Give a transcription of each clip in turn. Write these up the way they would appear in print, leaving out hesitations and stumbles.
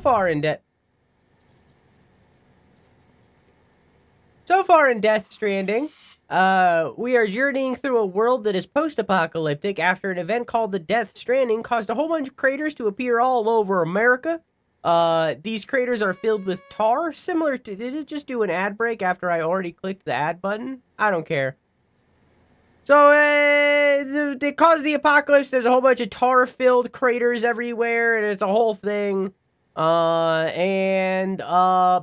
far in Death Stranding, we are journeying through a world that is post-apocalyptic after an event called the Death Stranding caused a whole bunch of craters to appear all over America. These craters are filled with tar, similar to... Did it just do an ad break after I already clicked the ad button? I don't care. So, they caused the apocalypse. There's a whole bunch of tar-filled craters everywhere, and it's a whole thing.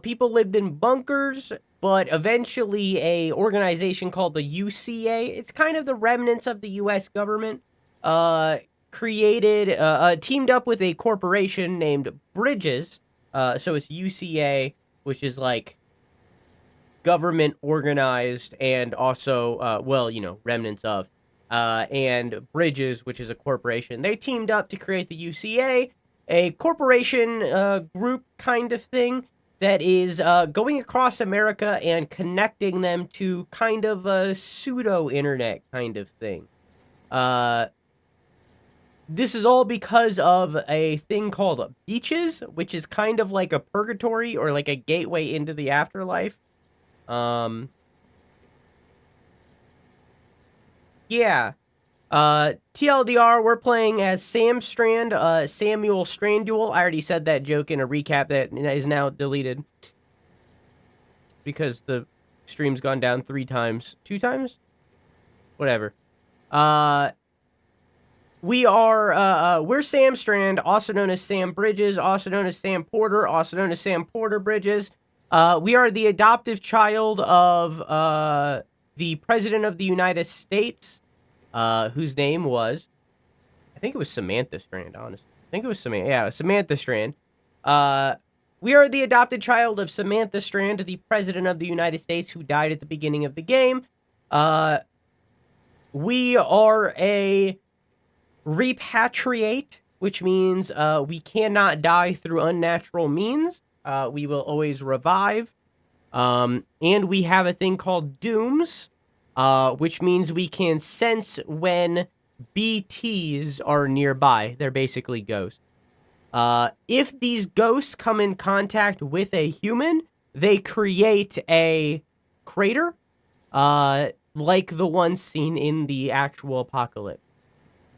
People lived in bunkers, but eventually a organization called the UCA, it's kind of the remnants of the U.S. government, teamed up with a corporation named Bridges. So it's UCA, which is like government organized and also, remnants of, and Bridges, which is a corporation. They teamed up to create the UCA, a corporation group kind of thing that is going across America and connecting them to kind of a pseudo-internet kind of thing. This is all because of a thing called beaches, which is kind of like a purgatory or like a gateway into the afterlife. Yeah. TLDR, we're playing as Sam Strand, Samuel Stranduel. I already said that joke in a recap that is now deleted. Because the stream's gone down 3 times. 2 times? Whatever. We're Sam Strand, also known as Sam Bridges, also known as Sam Porter, also known as Sam Porter Bridges. We are the adoptive child of, the President of the United States, whose name was, I think it was Samantha Strand, honestly. I think it was Samantha Strand. We are the adopted child of Samantha Strand, the President of the United States, who died at the beginning of the game. We are a repatriate, which means we cannot die through unnatural means. We will always revive. And we have a thing called dooms, which means we can sense when BTs are nearby. They're basically ghosts. If these ghosts come in contact with a human, they create a crater, like the ones seen in the actual apocalypse.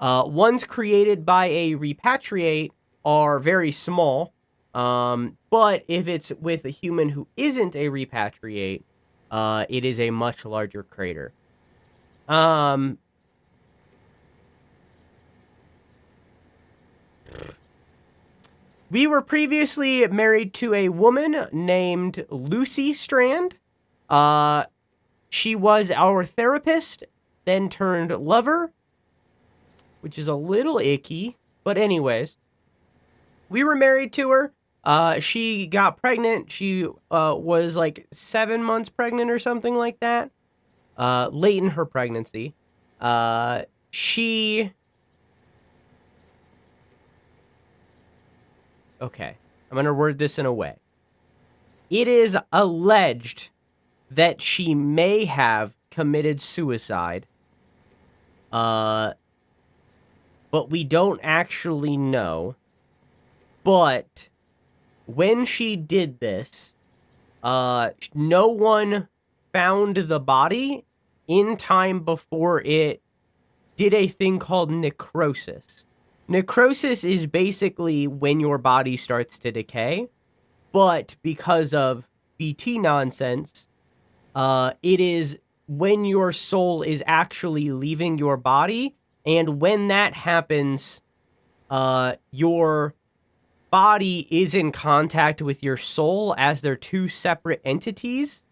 Ones created by a repatriate are very small, but if it's with a human who isn't a repatriate, it is a much larger crater. We were previously married to a woman named Lucy Strand. She was our therapist, then turned lover, which is a little icky. But anyways, we were married to her. She got pregnant. She was like 7 months pregnant or something like that. Late in her pregnancy. Okay, I'm going to word this in a way. It is alleged that she may have committed suicide. But we don't actually know. But when she did this, no one found the body in time before it did a thing called necrosis. Necrosis is basically when your body starts to decay, but because of BT nonsense, it is when your soul is actually leaving your body, and when that happens, your body is in contact with your soul as they're 2 separate entities,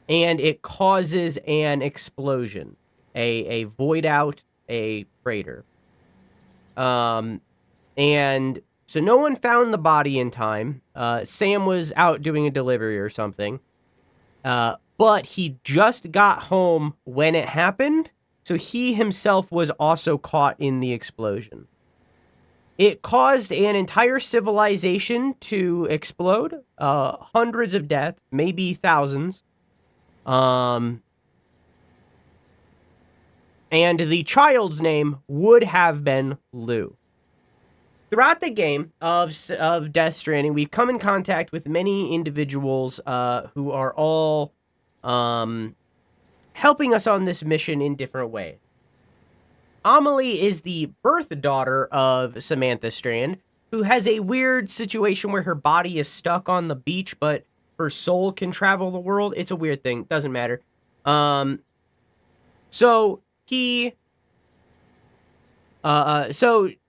and it causes an explosion, a void out, a crater. And so no one found the body in time. Sam was out doing a delivery or something. But he just got home when it happened, so he himself was also caught in the explosion. It caused an entire civilization to explode, hundreds of deaths, maybe thousands. And the child's name would have been Lou. throughout the game of Death Stranding, we've come in contact with many individuals who are all helping us on this mission in different ways. Amelie is the birth daughter of Samantha Strand, who has a weird situation where her body is stuck on the beach, but her soul can travel the world. It's a weird thing. Doesn't matter. So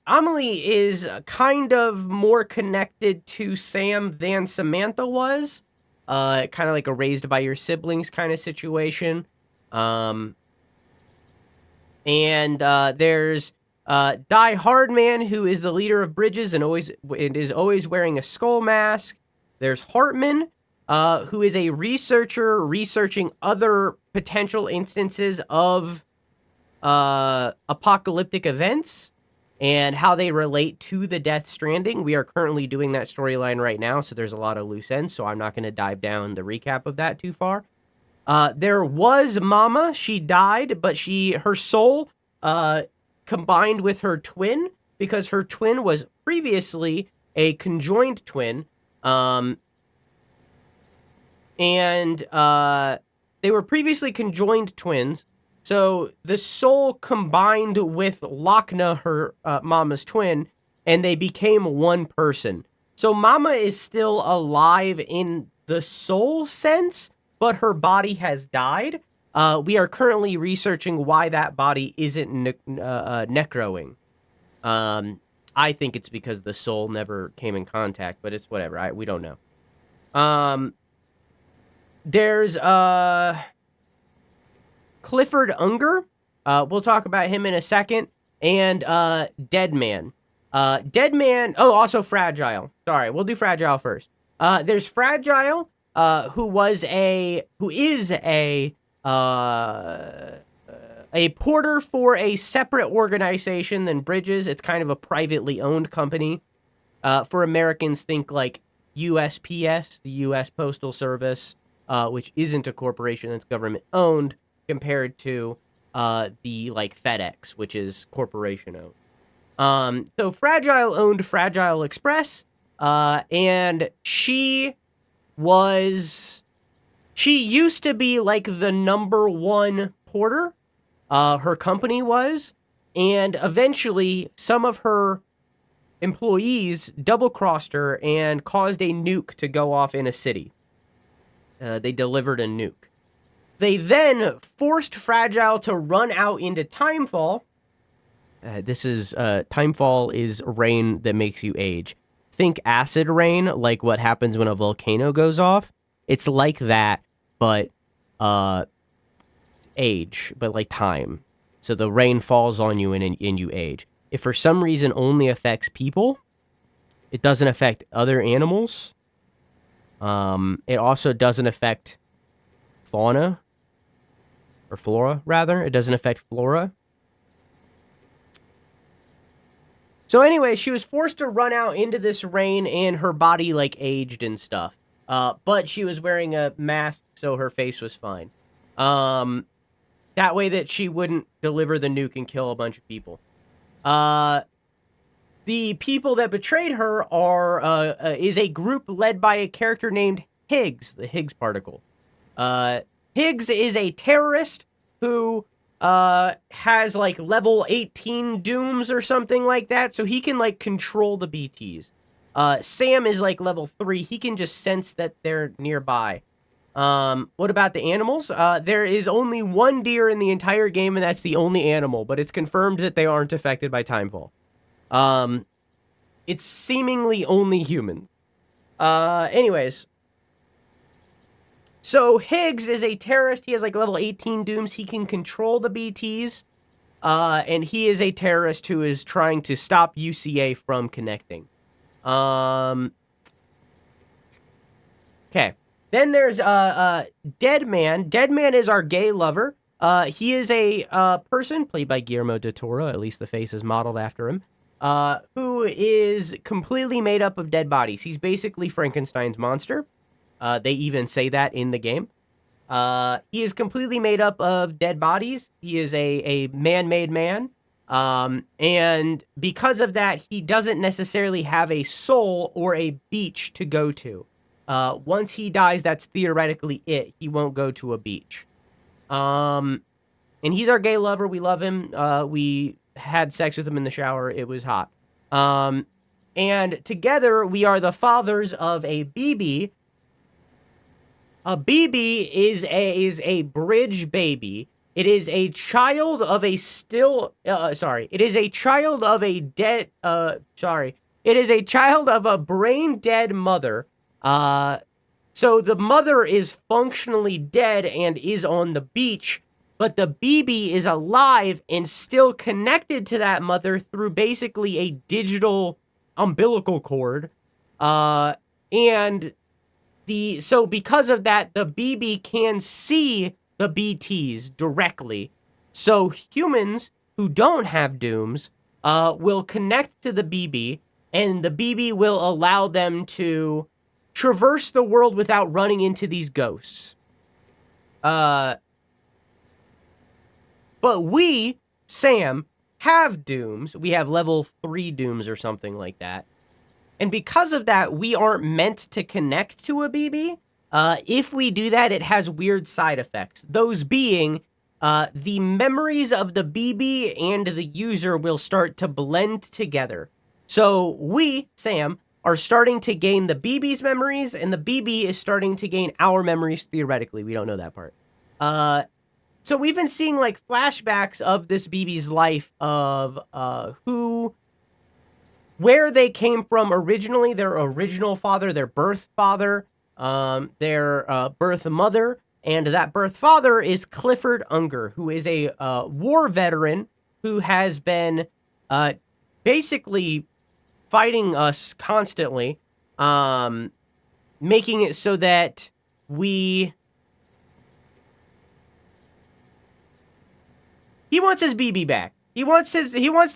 Amelie is kind of more connected to Sam than Samantha was. Kind of like a raised by your siblings kind of situation. There's Die Hardman, who is the leader of Bridges and is always wearing a skull mask. There's Hartman, who is a researcher researching other potential instances of apocalyptic events and how they relate to the Death Stranding. We are currently doing that storyline right now, so there's a lot of loose ends, so I'm not going to dive down the recap of that too far. There was Mama. She died, but her soul combined with her twin, because her twin was previously a conjoined twin. They were previously conjoined twins. So the soul combined with Lochna, her Mama's twin, and they became one person. So Mama is still alive in the soul sense, but her body has died. We are currently researching why that body isn't necroing. I think it's because the soul never came in contact, but it's whatever. We don't know. There's Clifford Unger. We'll talk about him in a second. And Dead Man. Dead Man. Oh, also Fragile. Sorry, we'll do Fragile first. There's Fragile, who is a porter for a separate organization than Bridges. It's kind of a privately owned company. For Americans, think like USPS, the U.S. Postal Service, which isn't a corporation that's government owned, compared to the like FedEx, which is corporation owned. So Fragile owned Fragile Express, and she used to be like the #1 porter. Her company was, and eventually some of her employees double-crossed her and caused a nuke to go off in a city. They delivered a nuke. They then forced Fragile to run out into Timefall. Timefall is rain that makes you age. Think acid rain, like what happens when a volcano goes off. It's like that, but age, but like time. So the rain falls on you and you age. If for some reason only affects people, it doesn't affect other animals. It also doesn't affect fauna. Or flora, rather. It doesn't affect flora. So anyway, she was forced to run out into this rain, and her body, like, aged and stuff. But she was wearing a mask, so her face was fine. That way that she wouldn't deliver the nuke and kill a bunch of people. The people that betrayed her is a group led by a character named Higgs, the Higgs particle. Higgs is a terrorist who has like level 18 dooms or something like that, so he can like control the BTs. Sam is like level 3. He can just sense that they're nearby. What about the animals? There is only one deer in the entire game, and that's the only animal, but it's confirmed that they aren't affected by Timefall. It's seemingly only human. Anyways. So Higgs is a terrorist. He has like level 18 dooms. He can control the BTs. And he is a terrorist who is trying to stop UCA from connecting. Okay. Then there's Dead Man. Dead Man is our gay lover. He is a person played by Guillermo del Toro. At least the face is modeled after him. Who is completely made up of dead bodies. He's basically Frankenstein's monster. They even say that in the game. He is completely made up of dead bodies. He is a man-made man. And because of that, he doesn't necessarily have a soul or a beach to go to. Once he dies, that's theoretically it. He won't go to a beach. And he's our gay lover. We love him. We had sex with him in the shower. It was hot. And together, we are the fathers of a BB. A BB is a bridge baby. It is a child of a it is a child of a dead, it is a child of a brain dead mother. So the mother is functionally dead and is on the beach, but the BB is alive and still connected to that mother through basically a digital umbilical cord. So because of that, the BB can see the BTs directly. So humans who don't have dooms will connect to the BB, and the BB will allow them to traverse the world without running into these ghosts. But we, Sam, have dooms. We have level 3 dooms or something like that. And because of that, we aren't meant to connect to a BB. If we do that, it has weird side effects. Those being, the memories of the BB and the user will start to blend together. So we, Sam, are starting to gain the BB's memories, and the BB is starting to gain our memories theoretically. We don't know that part. So we've been seeing like flashbacks of this BB's life of where they came from originally, their original father, their birth father, their birth mother, and that birth father is Clifford Unger, who is a war veteran who has been basically fighting us constantly, making it so that he wants his BB back. He wants to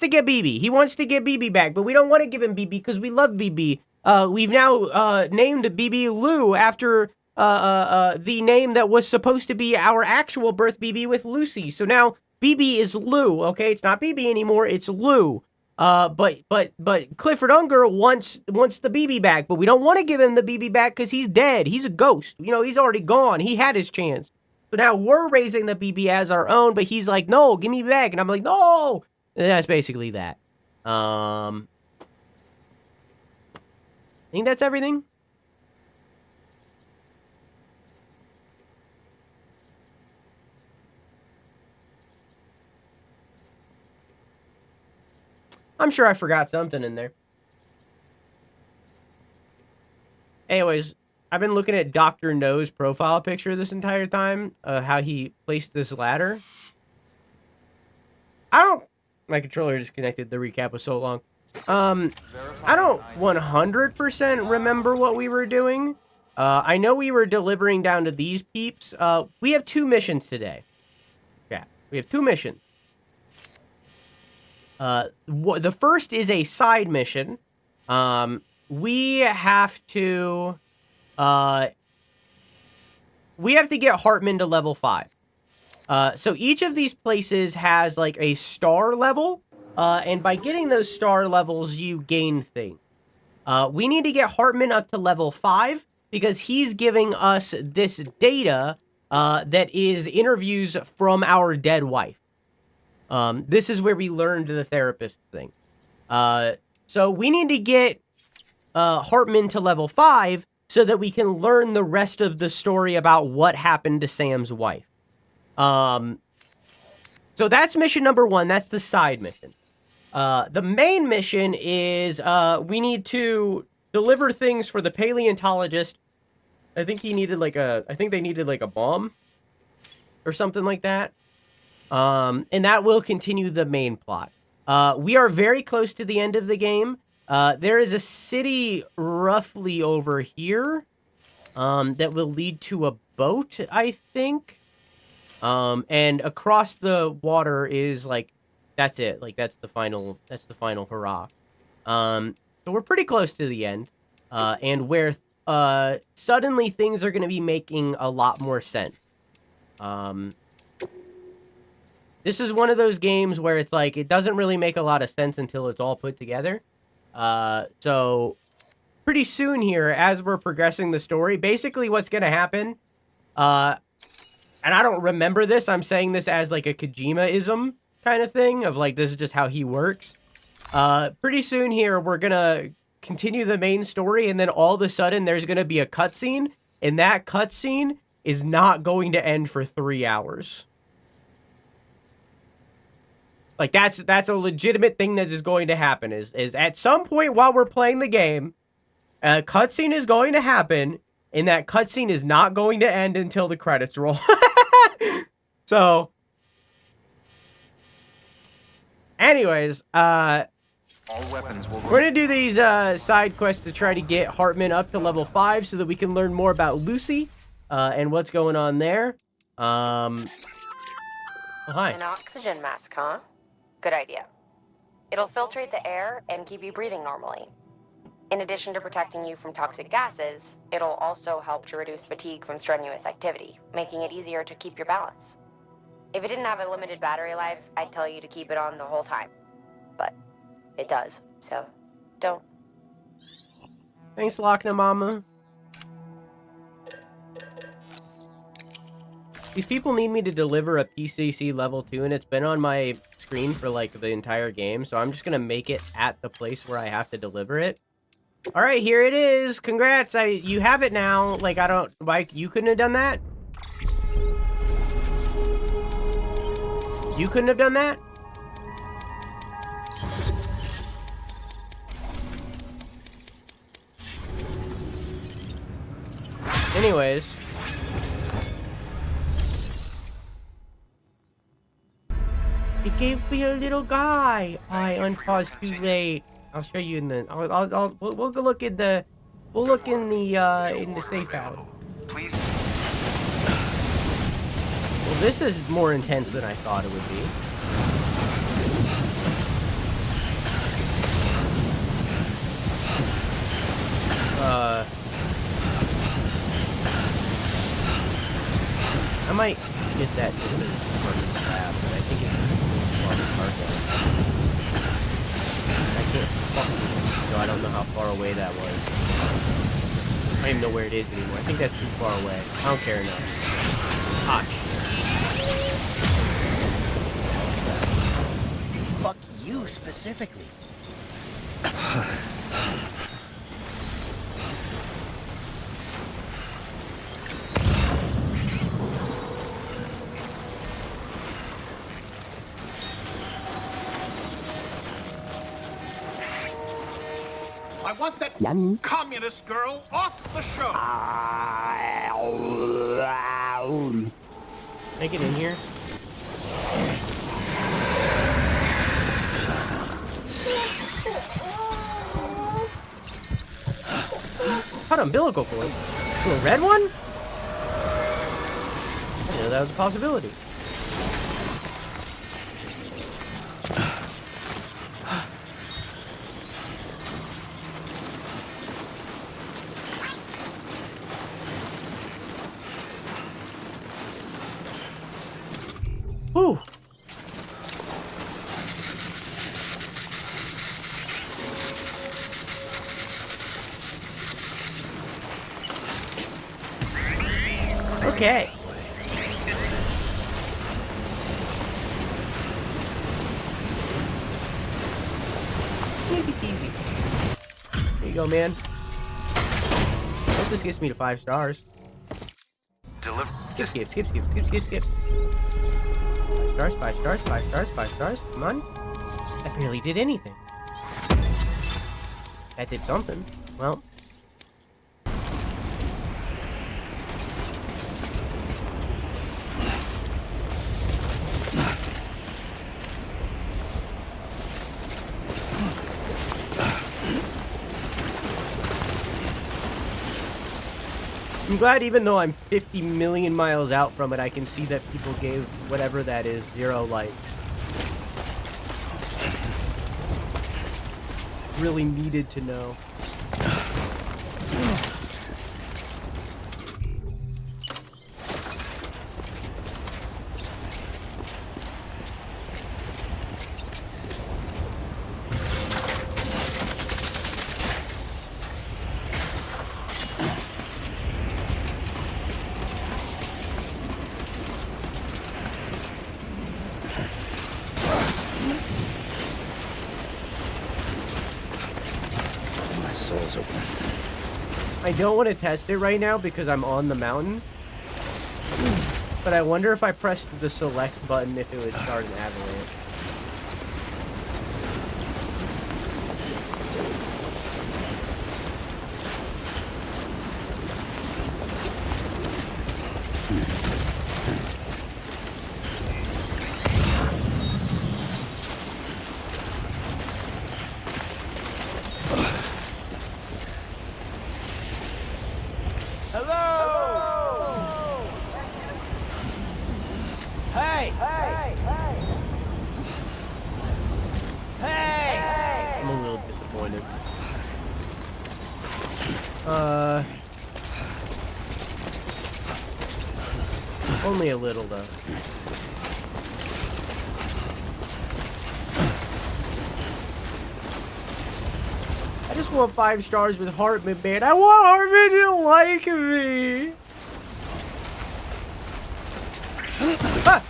get BB. He wants to get BB back, but we don't want to give him BB because we love BB. We've now named BB Lou after the name that was supposed to be our actual birth BB with Lucy. So now BB is Lou. Okay, it's not BB anymore. It's Lou. But Clifford Unger wants the BB back, but we don't want to give him the BB back because he's dead. He's a ghost. You know, he's already gone. He had his chance. So now we're raising the BB as our own, but he's like, no, give me back. And I'm like, no. And that's basically that. I think that's everything. I'm sure I forgot something in there. Anyways, I've been looking at Dr. No's profile picture this entire time, how he placed this ladder. My controller disconnected, the recap was so long. I don't 100% remember what we were doing. I know we were delivering down to these peeps. We have 2 missions today. Yeah, we have 2 missions. The first is a side mission. We have to get Hartman to level 5. So each of these places has like a star level, and by getting those star levels, you gain things. We need to get Hartman up to level 5 because he's giving us this data that is interviews from our dead wife. This is where we learned the therapist thing. So we need to get Hartman to level 5 so that we can learn the rest of the story about what happened to Sam's wife. So that's mission number 1. That's the side mission. The main mission is we need to deliver things for the paleontologist. I think they needed like a bomb or something like that. And that will continue the main plot. We are very close to the end of the game. There is a city roughly over here that will lead to a boat, I think. And across the water is like, that's it. Like, that's the final hurrah. So we're pretty close to the end. And where suddenly things are going to be making a lot more sense. This is one of those games where it's like, it doesn't really make a lot of sense until it's all put together. So pretty soon here, as we're progressing the story, basically what's going to happen, and I don't remember this, I'm saying this as like a Kojima-ism kind of thing, of like, this is just how he works. Pretty soon here, we're going to continue the main story, and then all of a sudden, there's going to be a cutscene, and that cutscene is not going to end for 3 hours. Like, that's a legitimate thing that is going to happen, is at some point while we're playing the game, a cutscene is going to happen, and that cutscene is not going to end until the credits roll. So, anyways, all weapons will we're going to do these side quests to try to get Hartman up to level 5 so that we can learn more about Lucy and what's going on there. Oh, hi. An oxygen mask, huh? Good idea. It'll filtrate the air and keep you breathing normally. In addition to protecting you from toxic gases, it'll also help to reduce fatigue from strenuous activity, making it easier to keep your balance. If it didn't have a limited battery life, I'd tell you to keep it on the whole time. But it does, so don't. Thanks, Lochna Mama. These people need me to deliver a PCC level 2, and it's been on my screen for, like, the entire game, so I'm just gonna make it at the place where I have to deliver it. Alright, here it is! Congrats! You have it now! Like, I don't... Like, you couldn't have done that? You couldn't have done that? Anyways... It gave me a little guy. I unpaused too late. I'll show you in the. We'll go look in the. We'll look in the safe house. Please. Well, this is more intense than I thought it would be. I might get that in the lab, but I think it's. I can't fucking see, so I don't know how far away that was. I don't even know where it is anymore. I think that's too far away. I don't care enough. Fuck you specifically. I want that communist girl off the show. Make it in here. Cut umbilical cord. To a red one? I didn't know that was a possibility. Whew. Okay. Easy peasy. There you go, man. Hope this gets me to 5 stars. Skip. 5 stars. Come on. That barely did anything. That did something. Well. I'm glad even though I'm 50 million miles out from it, I can see that people gave whatever that is 0 likes. Really needed to know. soul's open. I don't want to test it right now because I'm on the mountain. But I wonder if I pressed the select button if it would start an avalanche. I'm a little disappointed. Only a little though. I just want 5 stars with Hartman, man. I want Hartman to like me.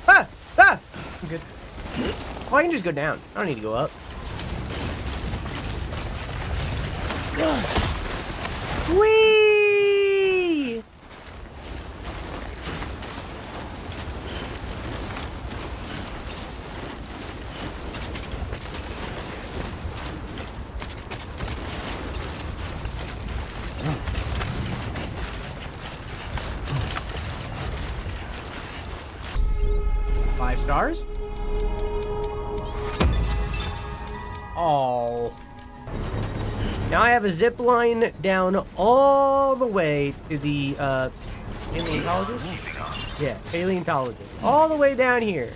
I'm good. Oh, I can just go down. I don't need to go up. Whee! Five stars? Oh. Now I have a zip line down all the way to the paleontologist? Yeah, paleontologist. All the way down here.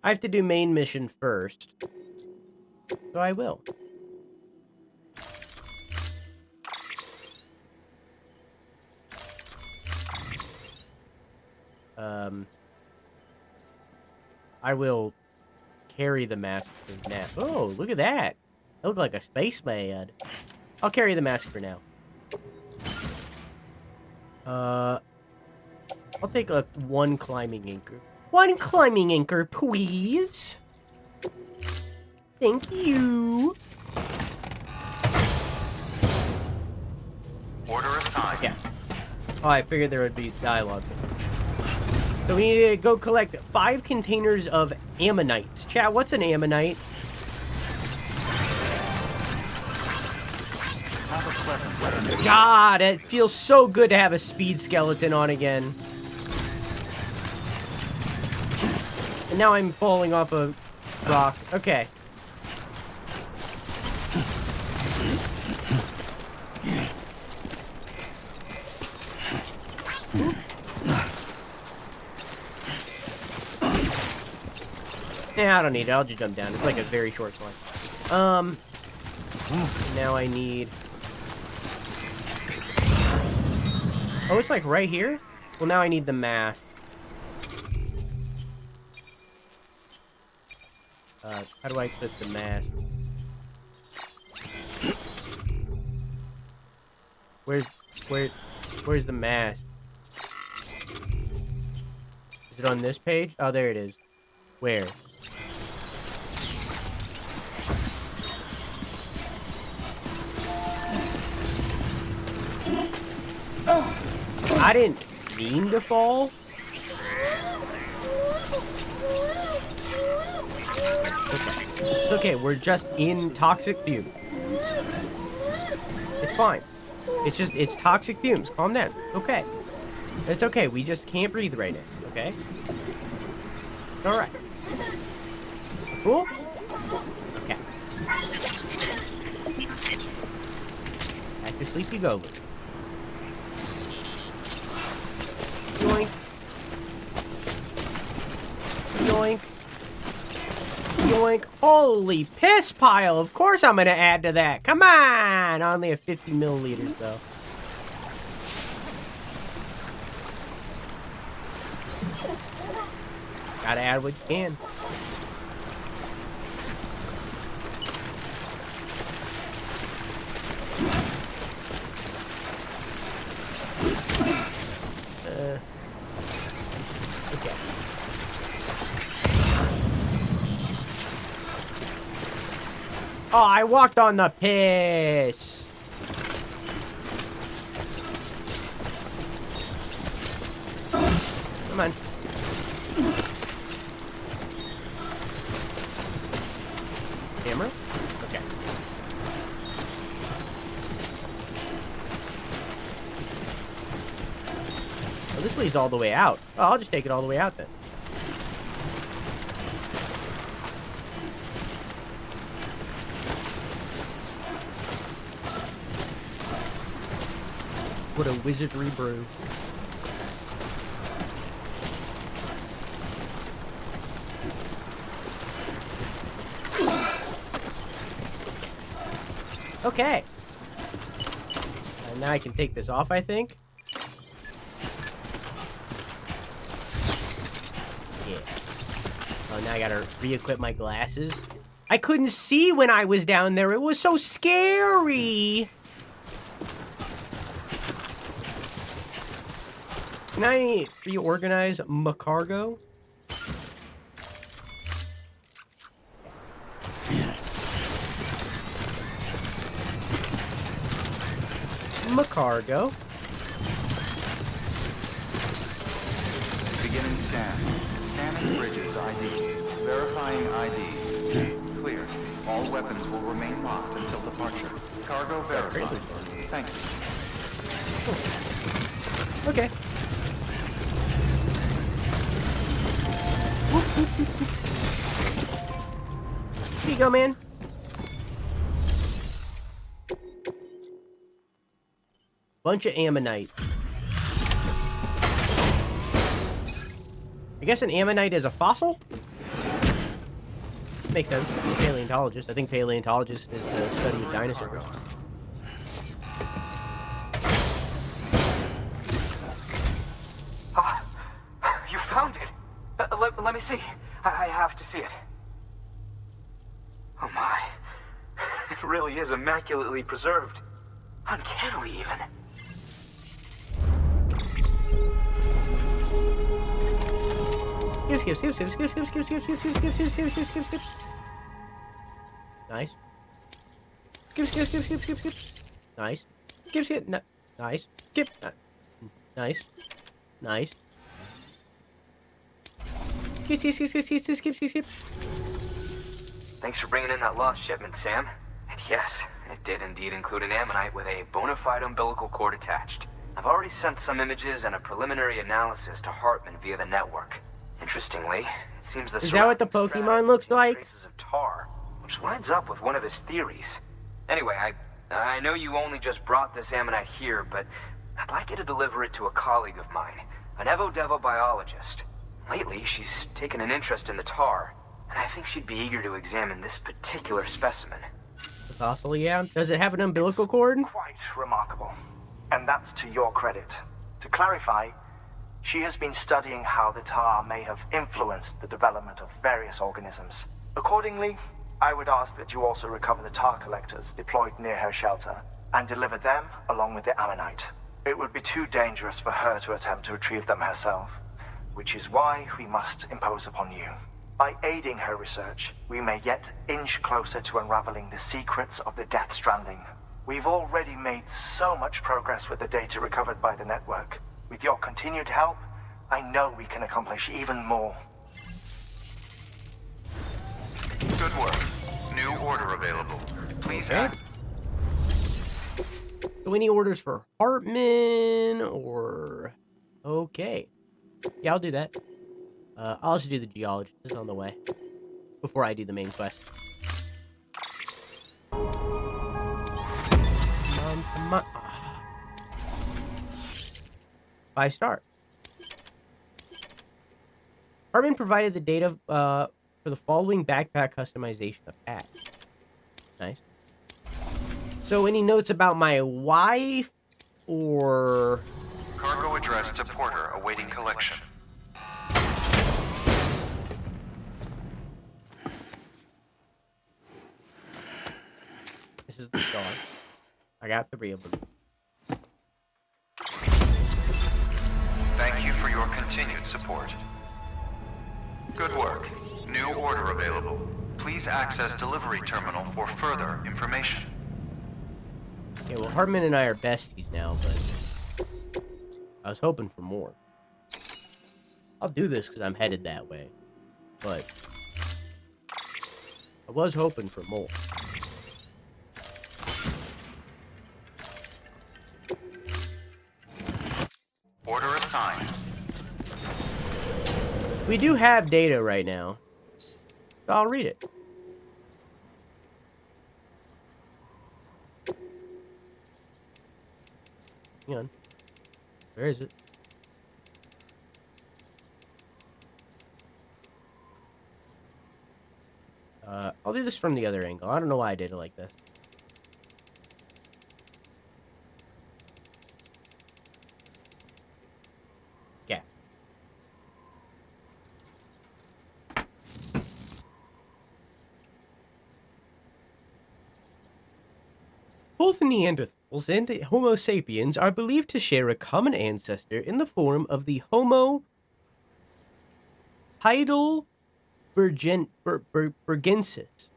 I have to do main mission first. So I will. I will carry the mask for now. Oh, look at that. I look like a spaceman. I'll carry the mask for now. I'll take one climbing anchor. One climbing anchor, please. Thank you. Order assigned. Yeah. Oh, I figured there would be dialogue. So we need to go collect 5 containers of ammonites. Chat, what's an ammonite? God, it feels so good to have a speed skeleton on again. And now I'm falling off a rock. Okay. Nah, I don't need it. I'll just jump down. It's like a very short climb. Now I need... Oh, it's like right here? Well, now I need the mask. How do I click the mask? Where's the mask? Is it on this page? Oh, there it is. Where? I didn't mean to fall. Okay. It's okay, we're just in toxic fumes. It's fine. It's toxic fumes. Calm down. Okay. It's okay, we just can't breathe right now, okay? It's alright. Cool? Okay. Back to sleep you go, Luke. Yoink. Yoink. Yoink. Holy piss pile. Of course I'm going to add to that. Come on. I only have 50 milliliters, though. Gotta add what you can. Okay. Oh, I walked on the piss. Come on. Camera? Okay. Well, this leads all the way out. Oh, I'll just take it all the way out then. What a wizardry brew. Okay. And now I can take this off, I think. Yeah. Oh, now I gotta re-equip my glasses. I couldn't see when I was down there. It was so scary. Can I reorganize my cargo? My cargo. Beginning scan. Scanning bridges ID. Verifying ID. Clear. All weapons will remain locked until departure. Cargo verified. Thank you. Okay. Here you go, man. Bunch of ammonite. I guess an ammonite is a fossil? Makes sense. Paleontologist. I think paleontologist is the study of dinosaurs. You found it! Let me see. I have to see it. Oh my. It really is immaculately preserved. Uncannily, even. Skip. Nice. Skip. Nice. Skip. Nice. Skip. Nice. Nice. Skip. Thanks for bringing in that lost shipment, Sam. And yes, it did indeed include an ammonite with a bona fide umbilical cord attached. I've already sent some images and a preliminary analysis to Hartman via the network. Interestingly, it seems the Is that what the surrounding Pokemon strata looks contain like? traces of tar, which lines up with one of his theories. Anyway, I know you only just brought this ammonite here, but I'd like you to deliver it to a colleague of mine, an Evo-Devo biologist. Lately, she's taken an interest in the tar, and I think she'd be eager to examine this particular specimen. The fossil, yeah. Does it have an umbilical cord? Quite remarkable. And that's to your credit. To clarify, she has been studying how the tar may have influenced the development of various organisms. Accordingly, I would ask that you also recover the tar collectors deployed near her shelter and deliver them along with the ammonite. It would be too dangerous for her to attempt to retrieve them herself, which is why we must impose upon you. By aiding her research, we may yet inch closer to unraveling the secrets of the Death Stranding. We've already made so much progress with the data recovered by the network. With your continued help, I know we can accomplish even more. Good work. New order available. Please act. So any orders for Hartman or... Okay. Yeah, I'll do that. I'll also do the geologist. It's on the way. Before I do the main quest. Come on. 5-star. Hartman provided the data for the following backpack customization of patch. Nice. So any notes about my wife or... Cargo addressed to Porter awaiting collection. This is the dog. I got 3 of them. Thank you for your continued support. Good work. New order available. Please access delivery terminal for further information. Okay, well, Hartman and I are besties now, but I was hoping for more. I'll do this because I'm headed that way, but I was hoping for more. Order assigned. We do have data right now, so I'll read it. Hang on. Where is it? I'll do this from the other angle. I don't know why I did it like this. Okay. Both Neanderthals and Homo sapiens are believed to share a common ancestor in the form of the Homo heidelbergensis.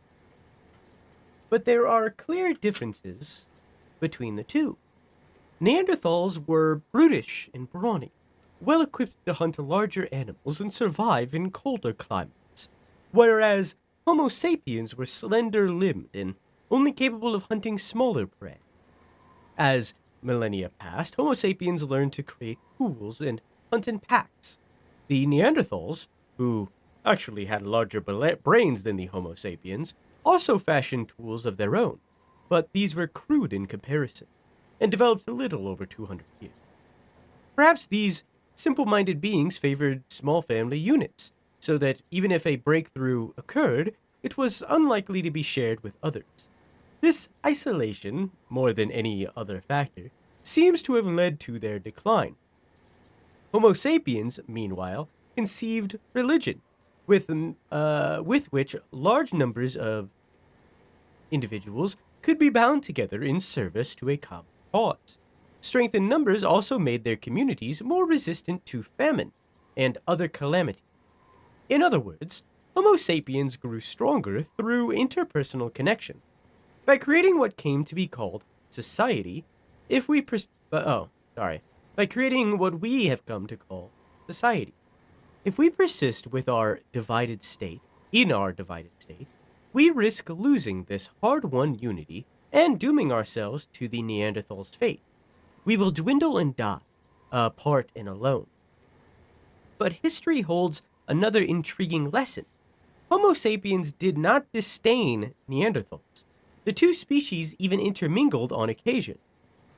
But there are clear differences between the two. Neanderthals were brutish and brawny, well equipped to hunt larger animals and survive in colder climates, whereas Homo sapiens were slender-limbed and only capable of hunting smaller prey. As millennia passed, Homo sapiens learned to create tools and hunt in packs. The Neanderthals, who actually had larger brains than the Homo sapiens, also fashioned tools of their own, but these were crude in comparison, and developed little over 200 years. Perhaps these simple-minded beings favored small family units, so that even if a breakthrough occurred, it was unlikely to be shared with others. This isolation, more than any other factor, seems to have led to their decline. Homo sapiens, meanwhile, conceived religion, with which large numbers of individuals could be bound together in service to a common cause. Strength in numbers also made their communities more resistant to famine and other calamities. In other words, Homo sapiens grew stronger through interpersonal connection. By creating what came to be called society, by creating what we have come to call society. If we persist with our divided state, we risk losing this hard-won unity and dooming ourselves to the Neanderthals' fate. We will dwindle and die, apart and alone. But history holds another intriguing lesson. Homo sapiens did not disdain Neanderthals. The two species even intermingled on occasion.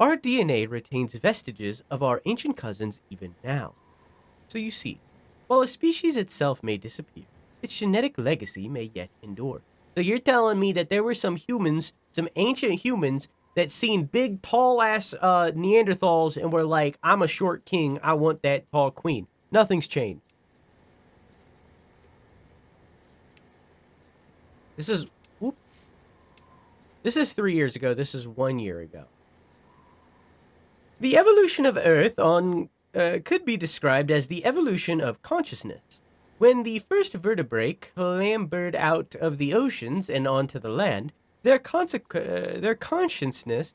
Our DNA retains vestiges of our ancient cousins even now. So you see, while a species itself may disappear, its genetic legacy may yet endure. So you're telling me that there were some humans, some ancient humans, that seen big, tall-ass Neanderthals and were like, I'm a short king, I want that tall queen. Nothing's changed. This is 3 years ago, this is 1 year ago. The evolution of Earth could be described as the evolution of consciousness. When the first vertebrae clambered out of the oceans and onto the land, their consciousness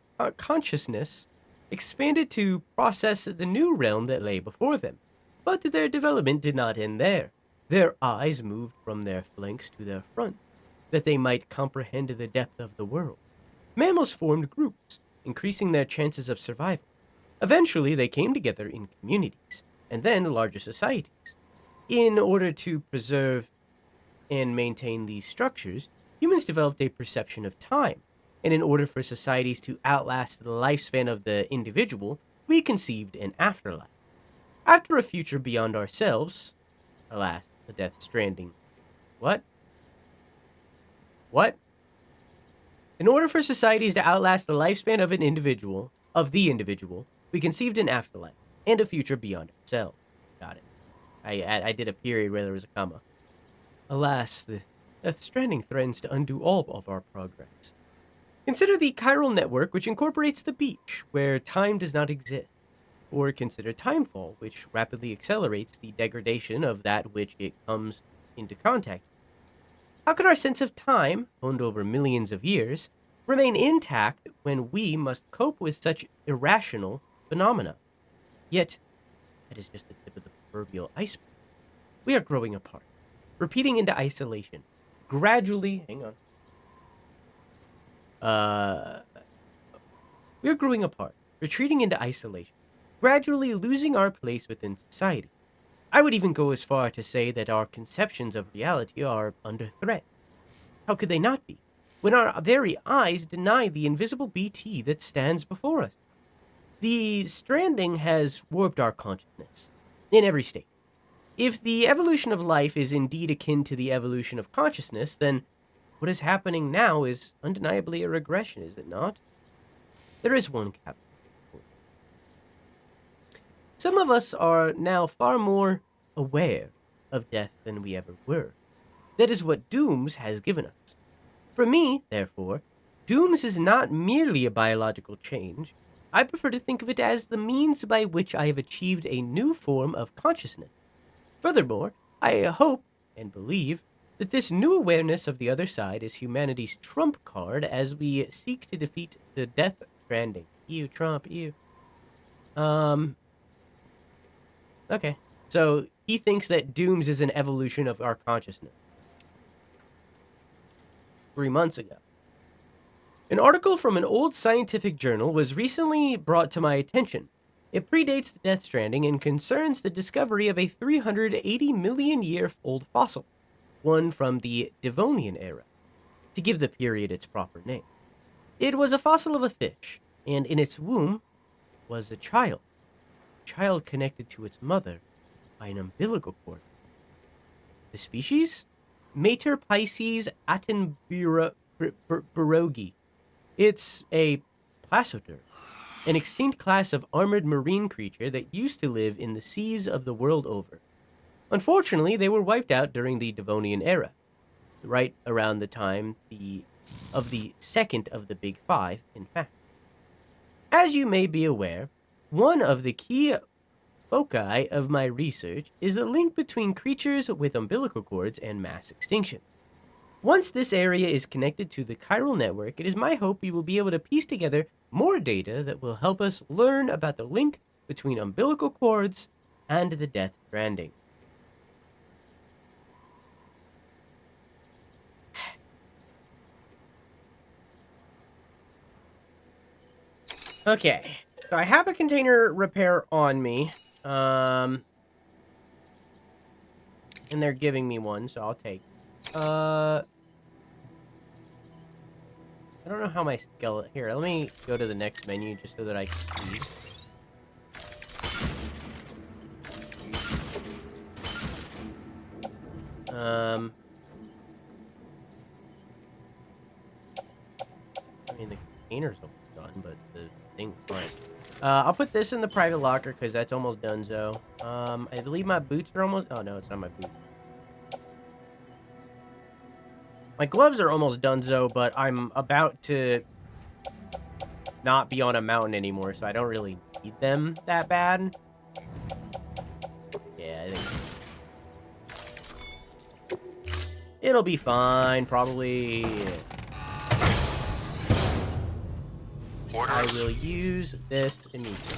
expanded to process the new realm that lay before them. But their development did not end there. Their eyes moved from their flanks to their front, that they might comprehend the depth of the world. Mammals formed groups, increasing their chances of survival. Eventually, they came together in communities, and then larger societies. In order to preserve and maintain these structures, humans developed a perception of time, and in order for societies to outlast the lifespan of the individual, we conceived an afterlife. After a future beyond ourselves, alas, the Death Stranding. What? In order for societies to outlast the lifespan of the individual, we conceived an afterlife and a future beyond ourselves. Got it. I did a period where there was a comma. Alas, the Death Stranding threatens to undo all of our progress. Consider the chiral network, which incorporates the beach, where time does not exist. Or consider timefall, which rapidly accelerates the degradation of that which it comes into contact with. How could our sense of time, honed over millions of years, remain intact when we must cope with such irrational phenomena? Yet, that is just the tip of the proverbial iceberg. We are growing apart, retreating into isolation, gradually. Hang on. We are growing apart, retreating into isolation, gradually losing our place within society. I would even go as far to say that our conceptions of reality are under threat. How could they not be, when our very eyes deny the invisible BT that stands before us? The Stranding has warped our consciousness, in every state. If the evolution of life is indeed akin to the evolution of consciousness, then what is happening now is undeniably a regression, is it not? There is one caveat. Some of us are now far more aware of death than we ever were. That is what Dooms has given us. For me, therefore, Dooms is not merely a biological change. I prefer to think of it as the means by which I have achieved a new form of consciousness. Furthermore, I hope and believe that this new awareness of the other side is humanity's trump card as we seek to defeat the Death Stranding. Ew, Trump, ew. Okay. So he thinks that Dooms is an evolution of our consciousness. 3 months ago. An article from an old scientific journal was recently brought to my attention. It predates the Death Stranding and concerns the discovery of a 380 million year old fossil, one from the Devonian era, to give the period its proper name. It was a fossil of a fish, and in its womb was a child connected to its mother by an umbilical cord. The species? Mater Pisces attenboroughi. It's a placoderm, an extinct class of armored marine creature that used to live in the seas of the world over. Unfortunately, they were wiped out during the Devonian era, right around the time of the second of the Big Five, in fact. As you may be aware, one of the key foci of my research is the link between creatures with umbilical cords and mass extinction. Once this area is connected to the chiral network, it is my hope we will be able to piece together more data that will help us learn about the link between umbilical cords and the Death Stranding. Okay, so I have a container repair on me, and they're giving me one, so I'll take it. I don't know how my skeleton... Here, let me go to the next menu just so that I can see. I mean, the container's almost done, but the thing's fine. I'll put this in the private locker because that's almost done, so. I believe my boots are almost... Oh, no, it's not my boots. My gloves are almost donezo, but I'm about to not be on a mountain anymore, so I don't really need them that bad. Yeah, I think it'll be fine, probably. I will use this immediately.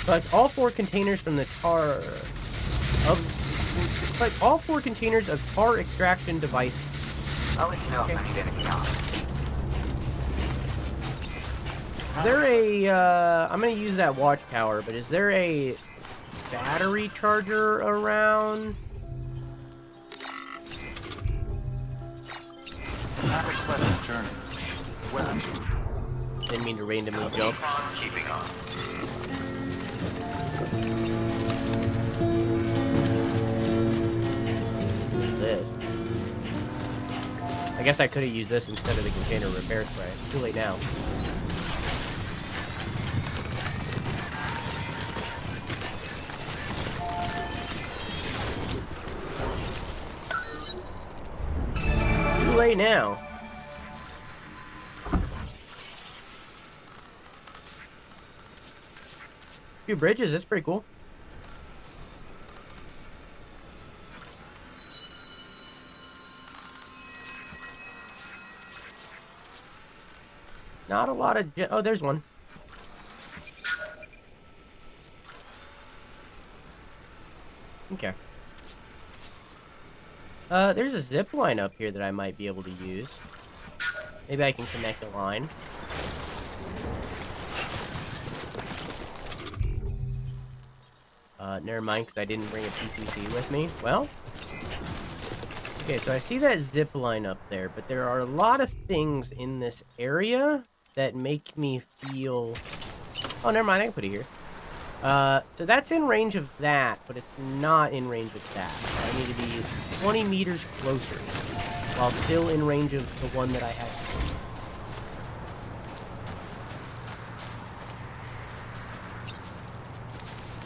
Collect all 4 containers from the tar Collect all 4 containers of tar extraction devices. I'll let you know if I need anything else. Is there a, I'm gonna use that watchtower, but is there a battery charger around? Have a pleasant journey. Weapons. Didn't mean to randomly jump. Keeping on. This. I guess I could have used this instead of the container repair spray. Too late now. Too late now. Few bridges, that's pretty cool. Not a lot of... Oh, there's one. Okay. There's a zip line up here that I might be able to use. Maybe I can connect a line. Never mind, because I didn't bring a PCC with me. Well... Okay, so I see that zip line up there, but there are a lot of things in this area that make me feel... Oh, never mind, I can put it here. So that's in range of that, but it's not in range of that. I need to be 20 meters closer, while still in range of the one that I had.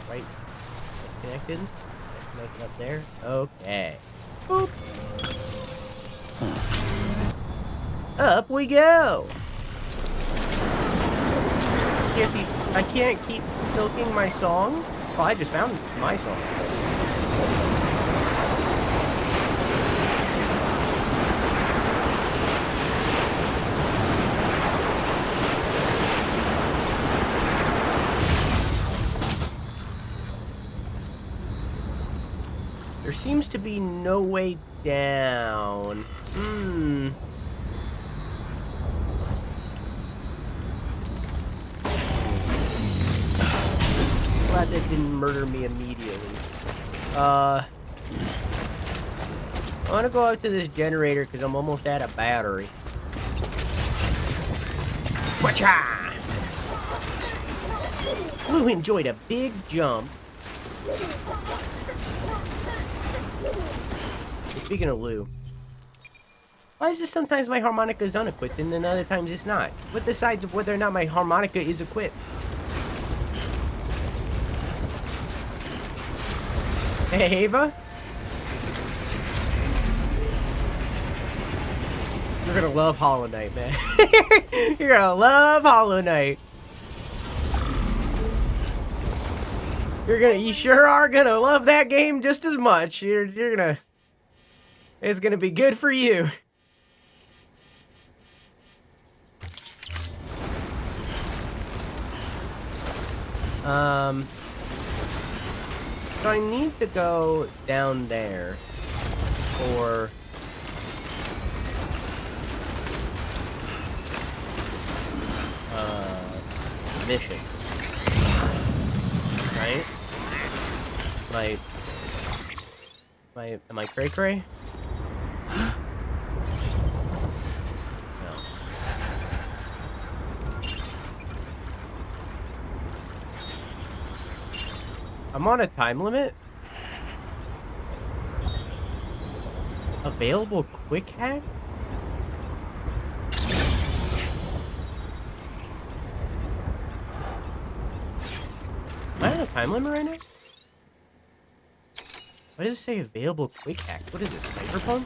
Right, connected. Connected up there. Okay. Boop. Up we go. Yeah, see, I can't keep milking my song. Well, I just found my song. There seems to be no way down. Glad that didn't murder me immediately. I want to go out to this generator because I'm almost out of battery. Wacha! Lou enjoyed a big jump. Speaking of Lou, why is it sometimes my harmonica is unequipped and then other times it's not? What decides whether or not my harmonica is equipped? Hey, Ava? You're gonna love Hollow Knight, man. You're gonna love Hollow Knight. You sure are gonna love that game just as much. You're gonna... It's gonna be good for you. So I need to go down there for vicious. Right? Am I cray cray? No. I'm on a time limit. Available quick hack? Am I on a time limit right now? Why does it say available quick hack? What is this, Cyberpunk?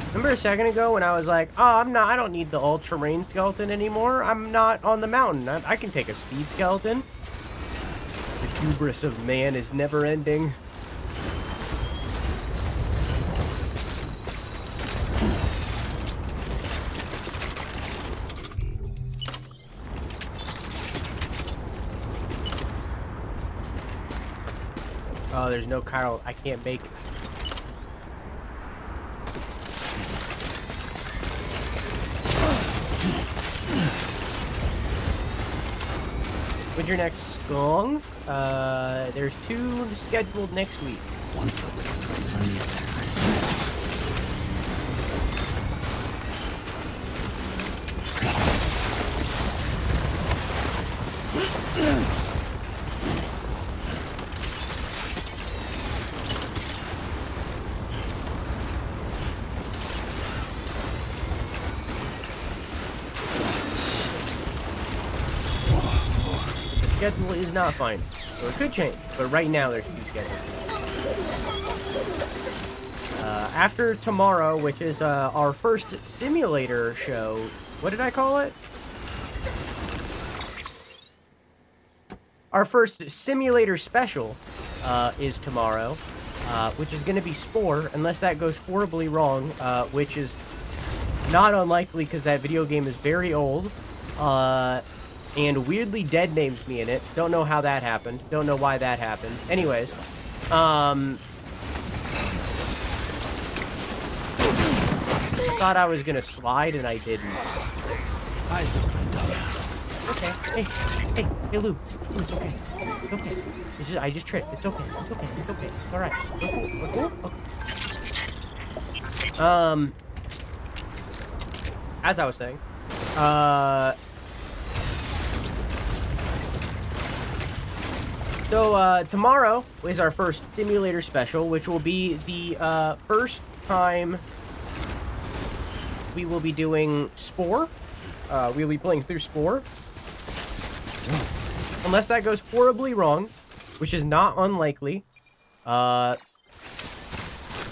Remember a second ago when I was like, oh, I don't need the all-terrain skeleton anymore. I'm not on the mountain. I can take a speed skeleton. The hubris of man is never ending. Oh, there's no Kyle. I can't bake. When's your next song? There's 2 scheduled next week. One foot from the Schedule is not fine, so it could change. But right now, there's 2 schedules. After tomorrow, which is our first simulator show. What did I call it? our first simulator special is tomorrow, which is going to be Spore, unless that goes horribly wrong, which is not unlikely because that video game is very old, and weirdly dead names me in it. Don't know how that happened. Don't know why that happened. Anyways, thought I was gonna slide and I didn't. Eyes open, dumbass. Okay. Hey, Lou. It's okay. It's okay. I just tripped. It's okay. It's okay. It's okay. It's all right. We're cool. We're cool. Okay. As I was saying, so tomorrow is our first simulator special, which will be the first time we will be doing Spore. We'll be playing through Spore. Unless that goes horribly wrong, which is not unlikely.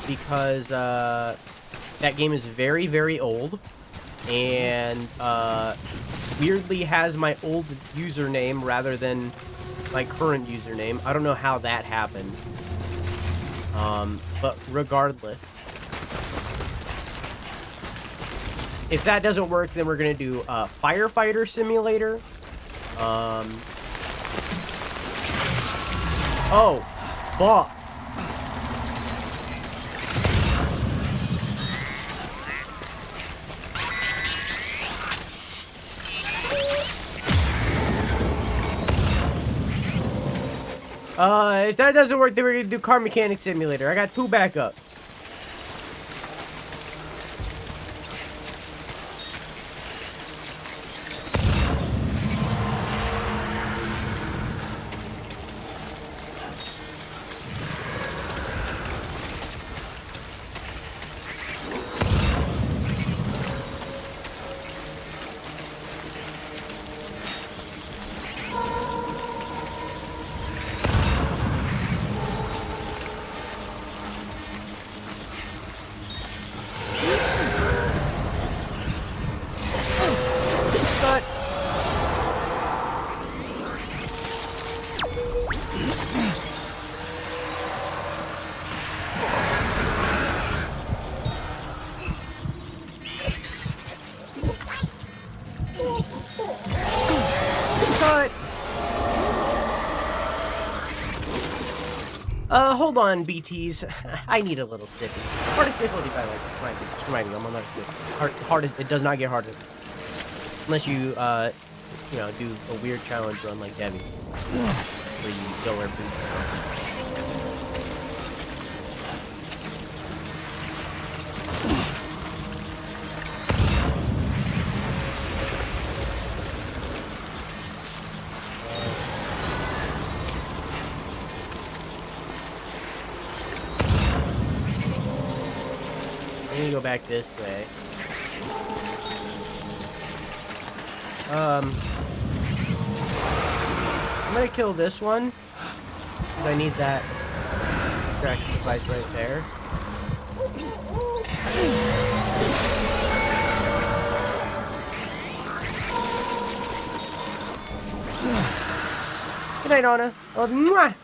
Because that game is very, very old. And weirdly has my old username rather than my current username. I don't know how that happened. But regardless. If that doesn't work, then we're going to do Firefighter Simulator. Oh, fuck. If that doesn't work, then we're going to do Car Mechanic Simulator. I got 2 backups. Hold on, BTs. I need a little sippy. Hardest difficulty, by the way. Just remind me, I'm on that. Hardest, it does not get harder. Unless you, you know, do a weird challenge run like Debbie. Where you go where boots go back this way. I'm gonna kill this one. I need that extraction device right there. Good night, Anna. Oh, mwah!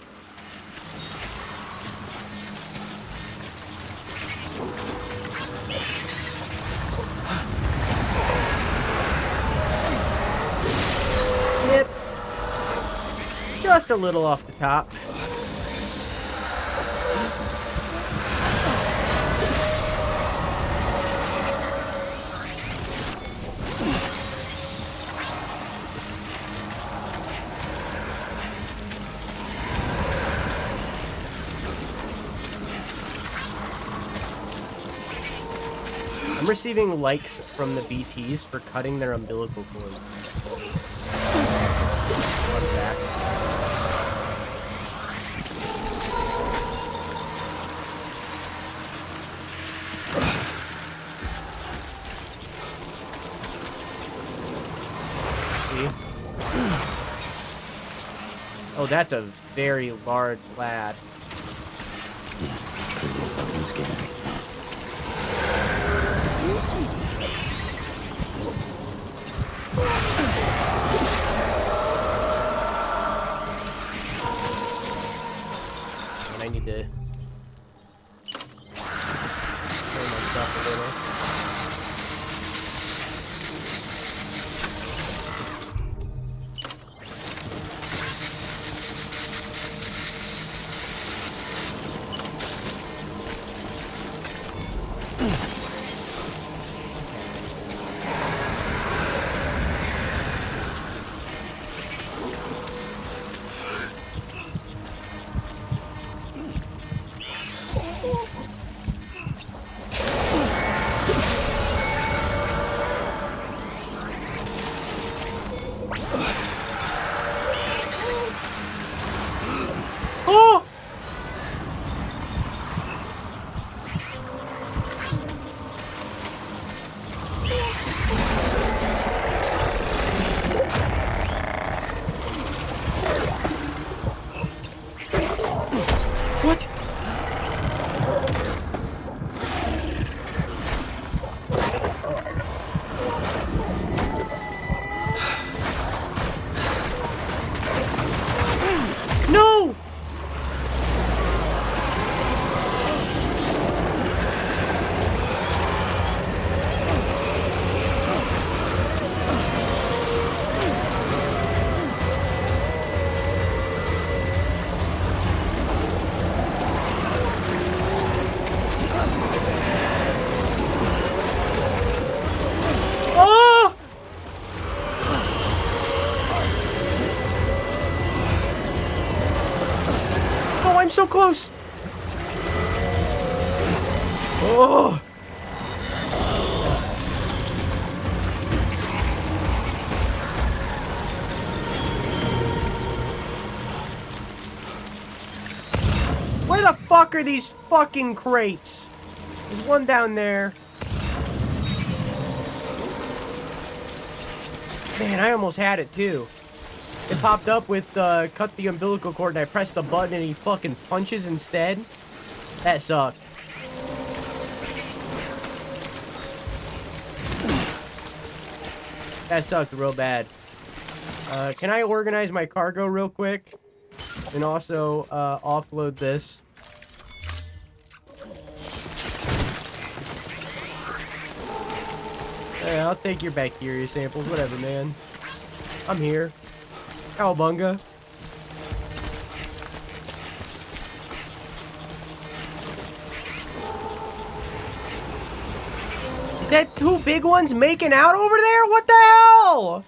Just a little off the top. I'm receiving likes from the BTs for cutting their umbilical cord. One back. Oh, that's a very large lad. Yeah, pretty fucking scary. so close. Oh. Where the fuck are these fucking crates? There's one down there. Man, I almost had it too. It popped up with cut the umbilical cord and I pressed the button and he fucking punches instead. That sucked. That sucked real bad. Can I organize my cargo real quick? And also offload this. Hey, I'll take your bacteria samples, whatever, man. I'm here. Cowabunga. Is that two big ones making out over there? What the hell?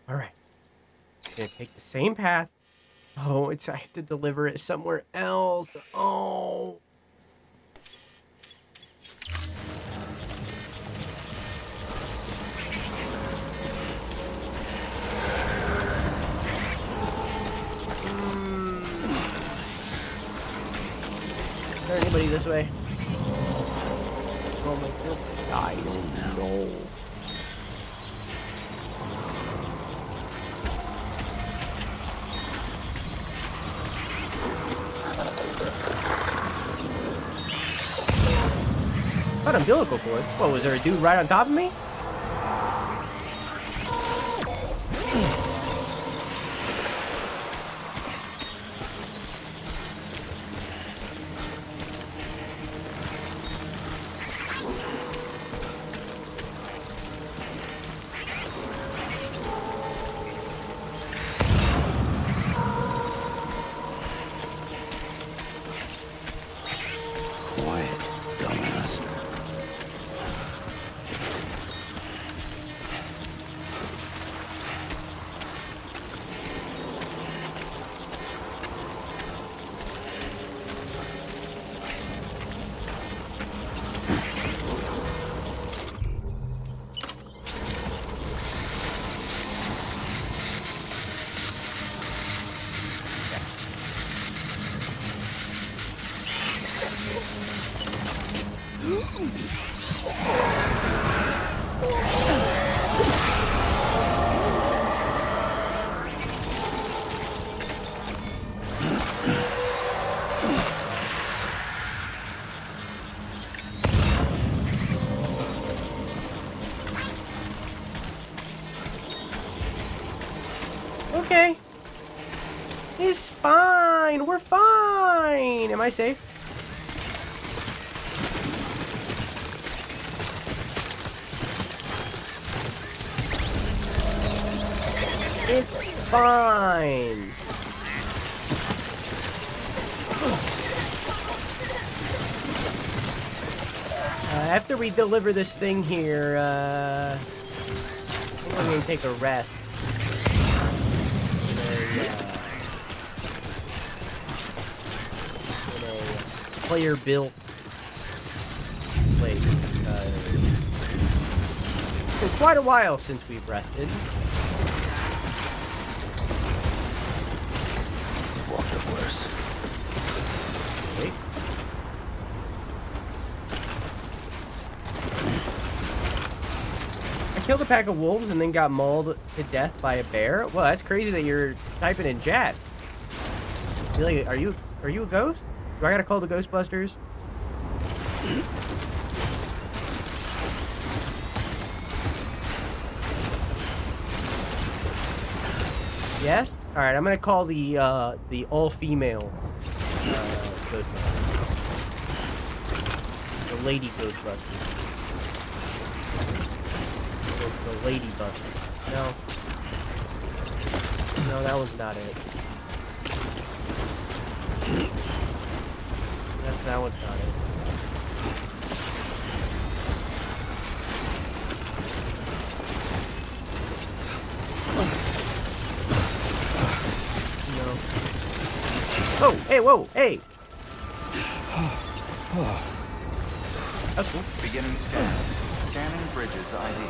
Alright. Gonna take the same path. Oh, I have to deliver it somewhere else. Oh. Is there anybody this way? Oh my god, guys. No. What umbilical cords? What, was there a dude right on top of me? Quiet, dumbass. Okay. It's fine. We're fine. Am I safe? It's fine. After we deliver this thing here, I think I'm gonna take a rest. In a player-built place. It's been quite a while since we've rested. Walked up worse. Okay. I killed a pack of wolves and then got mauled to death by a bear. Well, that's crazy that you're typing in chat. Really, are you a ghost? Do I gotta call the Ghostbusters? Yes? Alright, I'm gonna call the all-female Ghostbusters. The lady Ghostbusters. The lady buster. No. No, that was not it. That was not it. No. Oh, hey, whoa, hey! That's cool. Beginning scan. Scanning bridges ID.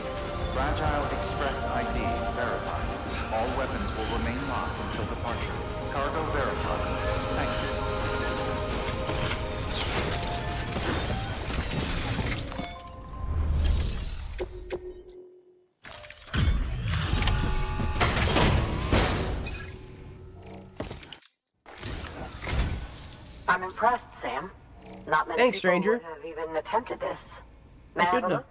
Fragile Express ID verified. All weapons will remain locked until departure. Cargo verified. Thank you. I'm impressed, Sam. Not many Thanks, people stranger. would have even attempted this. May I I have a shouldn't have.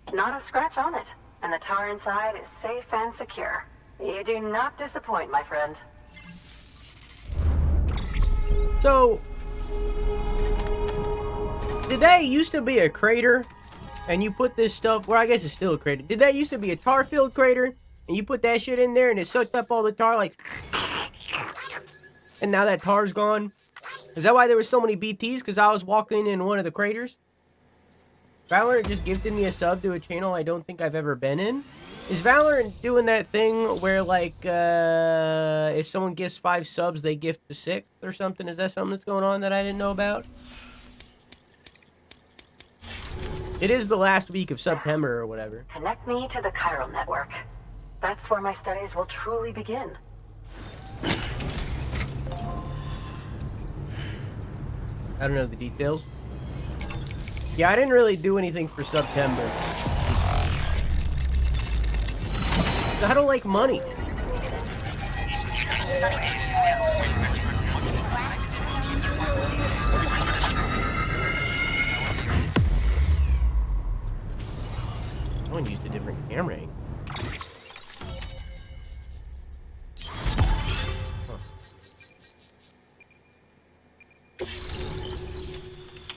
look? Not a scratch on it, and the tar inside is safe and secure. You do not disappoint, my friend. So, did that used to be a crater, and you put this stuff, well, I guess it's still a crater. Did that used to be a tar-filled crater, and you put that shit in there, and it sucked up all the tar, like, and now that tar's gone? Is that why there were so many BTs? Because I was walking in one of the craters? Valorant just gifted me a sub to a channel I don't think I've ever been in. Is Valorant doing that thing where, like, if someone gifts 5 subs, they gift the 6th or something? Is that something that's going on that I didn't know about? It is the last week of September or whatever. Connect me to the chiral network. That's where my studies will truly begin. I don't know the details. Yeah, I didn't really do anything for September. I don't like money. Someone used a different camera angle. Huh.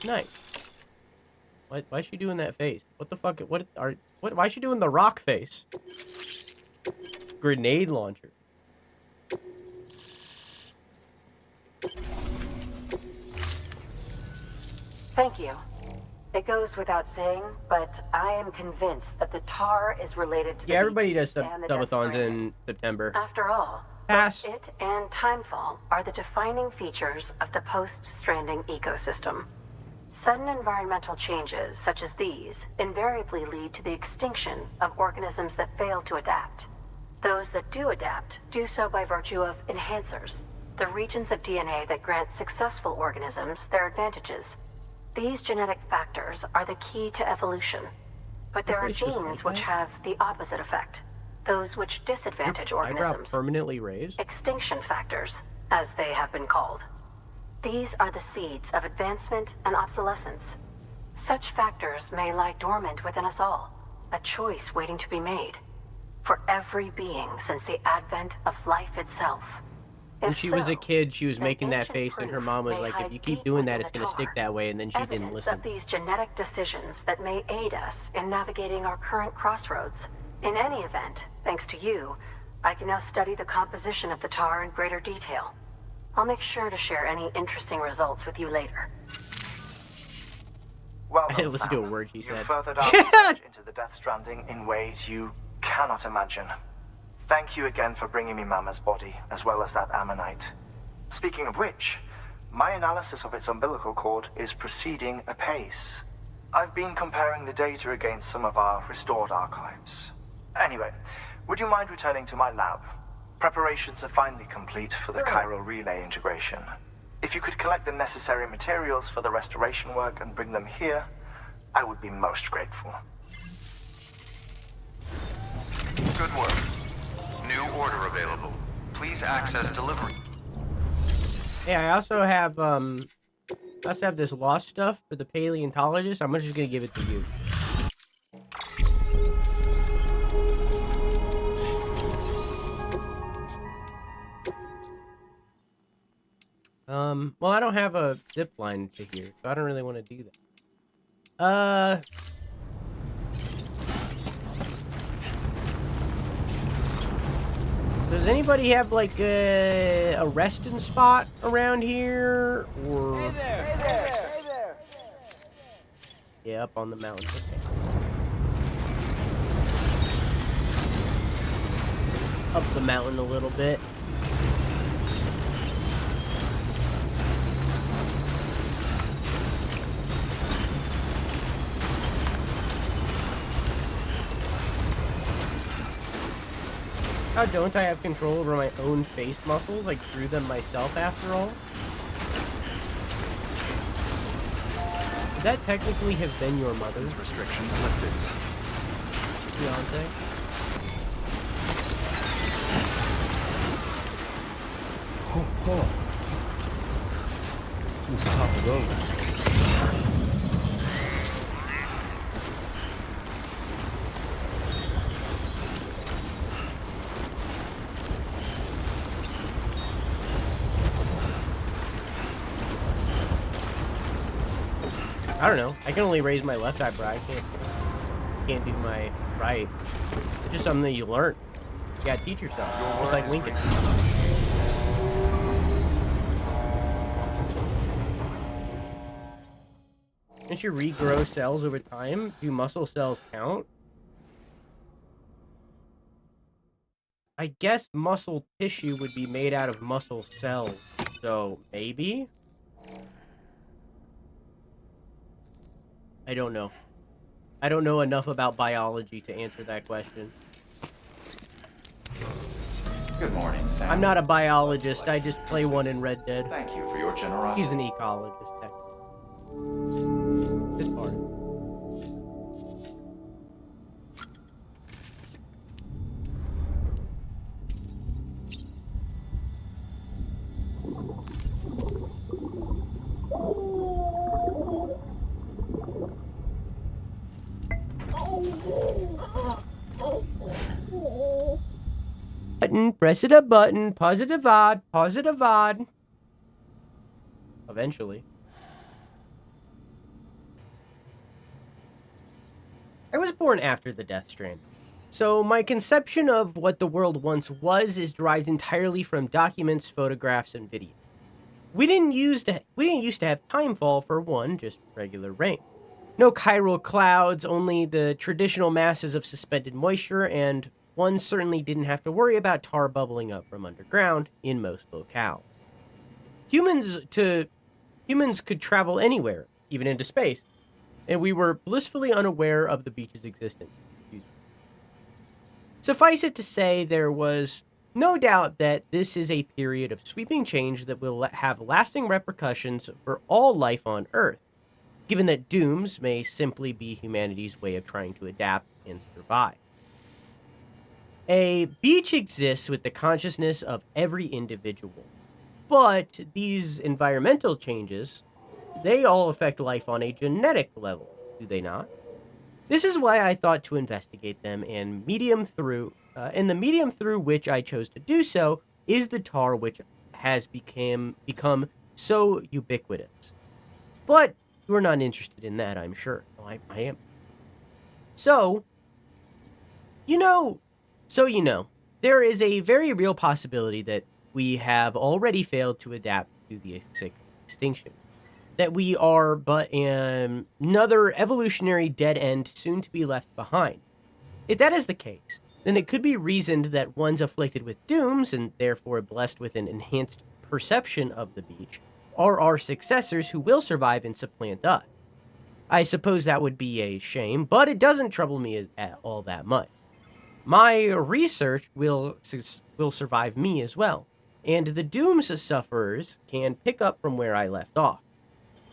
Nice. Why is she doing that face? What the fuck? Why is she doing the rock face? Grenade launcher. Thank you. It goes without saying, but I am convinced that the tar is related to the Yeah, everybody BT does and the Death subathons Stranding. in September. After all, Pass. both it and timefall are the defining features of the post-stranding ecosystem. Sudden environmental changes such as these invariably lead to the extinction of organisms that fail to adapt. Those that do adapt do so by virtue of enhancers, the regions of DNA that grant successful organisms their advantages. These genetic factors are the key to evolution. But there are face just genes like which that? have the opposite effect, those which disadvantage Eyebrow organisms. permanently raised. Extinction factors, as they have been called. These are the seeds of advancement and obsolescence. Such factors may lie dormant within us all, a choice waiting to be made. For every being since the advent of life itself. When If she was a so, kid, she was then making that ancient face, and her proof mom was may like, if hide you keep deep doing that, within it's the going to stick tar. that way, and then she didn't Evidence listen. of these genetic decisions that may aid us in navigating our current crossroads. In any event, thanks to you, I can now study the composition of the tar in greater detail. I'll make sure to share any interesting results with you later. Well I done, didn't listen to Sam. a word she You said. furthered our research into the Death Stranding in ways you cannot imagine. Thank you again for bringing me Mama's body, as well as that ammonite. Speaking of which, my analysis of its umbilical cord is proceeding apace. I've been comparing the data against some of our restored archives. Anyway, would you mind returning to my lab? Preparations are finally complete for the chiral relay integration. If you could collect the necessary materials for the restoration work and bring them here, I would be most grateful. Good work. New order available. Please access delivery. Hey, I also have this lost stuff for the paleontologist. I'm just gonna give it to you. Well, I don't have a zip line to here, so I don't really want to do that. Does anybody have, like, a resting spot around here? Or... Hey there! Hey there! Hey there! Yeah, up on the mountain. Okay. Up the mountain a little bit. How don't I have control over my own face muscles? I grew them myself after all. Would that technically have been your mother's? Restrictions lifted. Fiance? Oh. Let's talk it over. I don't know. I can only raise my left eyebrow. I can't do my right. It's just something that you learn. You gotta teach yourself. Just like Lincoln. Don't you regrow cells over time? Do muscle cells count? I guess muscle tissue would be made out of muscle cells. So, maybe? I don't know. I don't know enough about biology to answer that question. Good morning, Sam. I'm not a biologist. I just play one in Red Dead. Thank you for your generosity. He's an ecologist, technically. This part. Button, press it a button, positive odd, positive odd. Eventually. I was born after the Death Stranding, so my conception of what the world once was is derived entirely from documents, photographs, and video. We didn't used to have timefall for one, just regular rain. No chiral clouds, only the traditional masses of suspended moisture, and one certainly didn't have to worry about tar bubbling up from underground in most locales. Humans could travel anywhere, even into space, and we were blissfully unaware of the beach's existence. Suffice it to say, there was no doubt that this is a period of sweeping change that will have lasting repercussions for all life on Earth, given that dooms may simply be humanity's way of trying to adapt and survive. A beach exists with the consciousness of every individual, but these environmental changes, they all affect life on a genetic level, do they not? This is why I thought to investigate them, and the medium through which I chose to do so is the tar, which has become so ubiquitous. But you're not interested in that, I'm sure. Oh, I am. So, there is a very real possibility that we have already failed to adapt to the extinction. That we are but another evolutionary dead end soon to be left behind. If that is the case, then it could be reasoned that ones afflicted with dooms, and therefore blessed with an enhanced perception of the beach, are our successors who will survive and supplant us. I suppose that would be a shame, but it doesn't trouble me at all that much. My research will survive me as well, and the dooms sufferers can pick up from where I left off.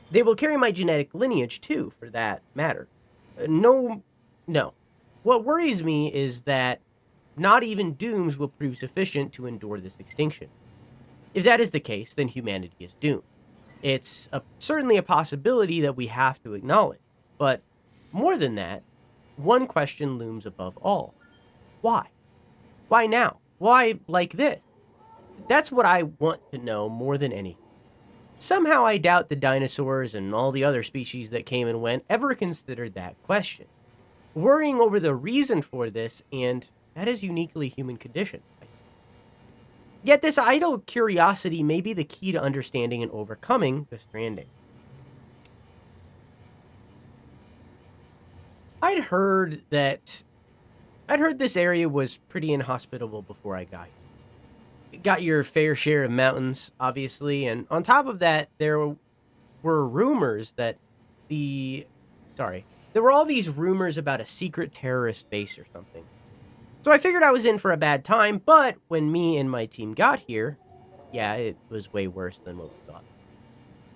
They will carry my genetic lineage too, for that matter. No. What worries me is that not even dooms will prove sufficient to endure this extinction. If that is the case, then humanity is doomed. It's certainly a possibility that we have to acknowledge. But more than that, one question looms above all. Why? Why now? Why like this? That's what I want to know more than anything. Somehow I doubt the dinosaurs and all the other species that came and went ever considered that question, worrying over the reason for this, and that is uniquely human condition. Yet this idle curiosity may be the key to understanding and overcoming the Stranding. I'd heard this area was pretty inhospitable before I got here. Got your fair share of mountains, obviously, and on top of that, there were rumors that there were all these rumors about a secret terrorist base or something. So I figured I was in for a bad time, but when me and my team got here, yeah, it was way worse than what we thought.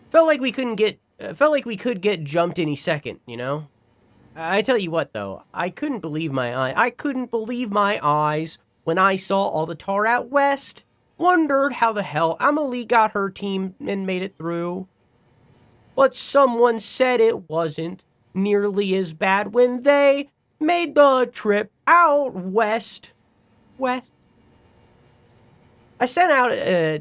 Felt like we could get jumped any second, you know? I tell you what, though, I couldn't believe my eyes when I saw all the tar out west. Wondered how the hell Amelie got her team and made it through. But someone said it wasn't nearly as bad when they made the trip out west. I set out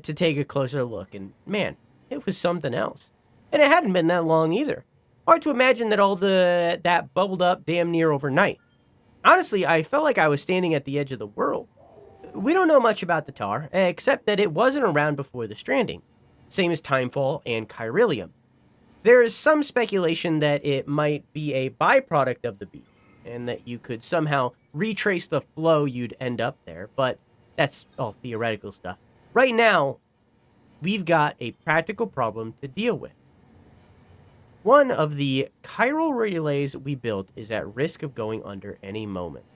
to take a closer look, and man, it was something else. And it hadn't been that long either. Hard to imagine that that bubbled up damn near overnight. Honestly, I felt like I was standing at the edge of the world. We don't know much about the tar, except that it wasn't around before the Stranding, same as Timefall and Chiralium. There is some speculation that it might be a byproduct of the beast, and that you could somehow retrace the flow you'd end up there, but that's all theoretical stuff. Right now, we've got a practical problem to deal with. One of the chiral relays we built is at risk of going under any moment.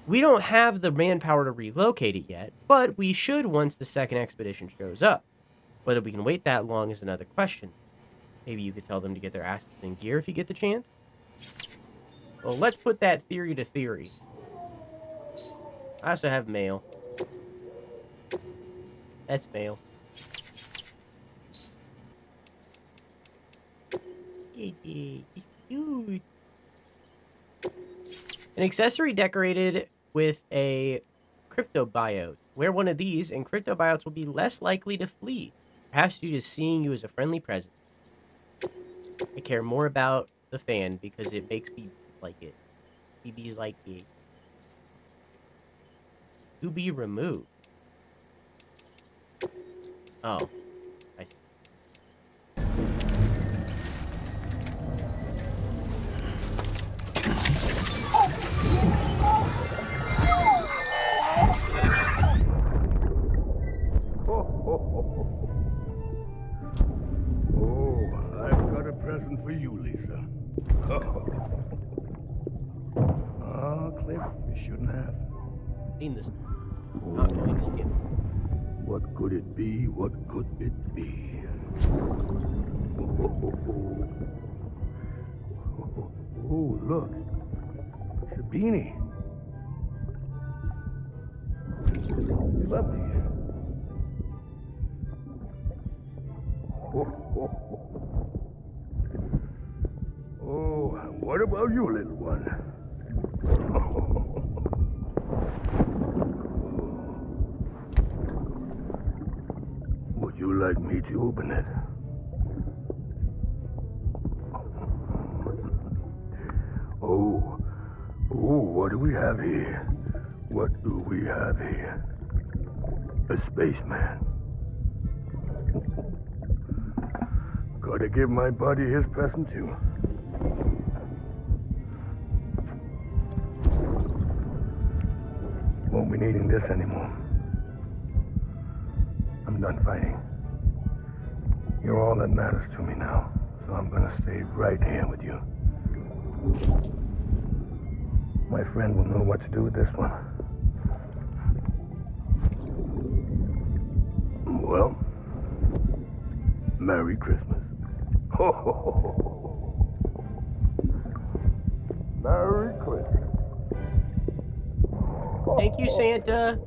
We don't have the manpower to relocate it yet, but we should once the second expedition shows up. Whether we can wait that long is another question. Maybe you could tell them to get their asses in gear if you get the chance? Well, let's put that theory to theory. I also have mail. That's mail. An accessory decorated with a cryptobiote. Wear one of these, and cryptobiotes will be less likely to flee, perhaps due to seeing you as a friendly presence. I care more about the fan because it makes me like it. BB's like it. To be removed. Oh, I see. For you, Lisa. Cliff, you shouldn't have. Seen this. Not going to skip. What could it be? What could it be? Oh, look. It's a beanie. You love these. Oh, what about you, little one? Would you like me to open it? Oh, what do we have here? What do we have here? A spaceman. Gotta give my buddy his present too. Won't be needing this anymore. I'm done fighting. You're all that matters to me now, so I'm gonna stay right here with you. My friend will know what to do with this one. Well, Merry Christmas. Ho, ho, ho, ho. Merry Christmas. Thank you, Santa.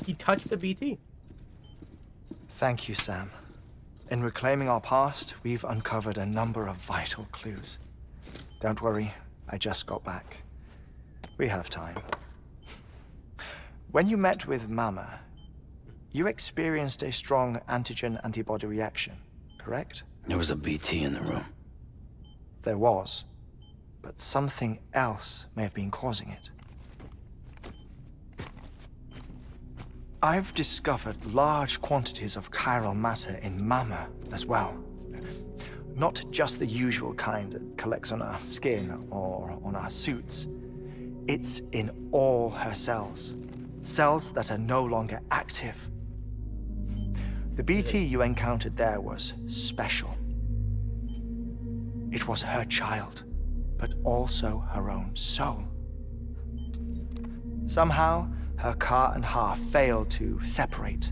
He touched the BT. Thank you, Sam. In reclaiming our past, we've uncovered a number of vital clues. Don't worry, I just got back. We have time. When you met with Mama, you experienced a strong antigen-antibody reaction, correct? There was a BT in the room. There was, but something else may have been causing it. I've discovered large quantities of chiral matter in Mama as well. Not just the usual kind that collects on our skin or on our suits. It's in all her cells. Cells that are no longer active. The BT you encountered there was special. It was her child, but also her own soul. Somehow, her car and half failed to separate.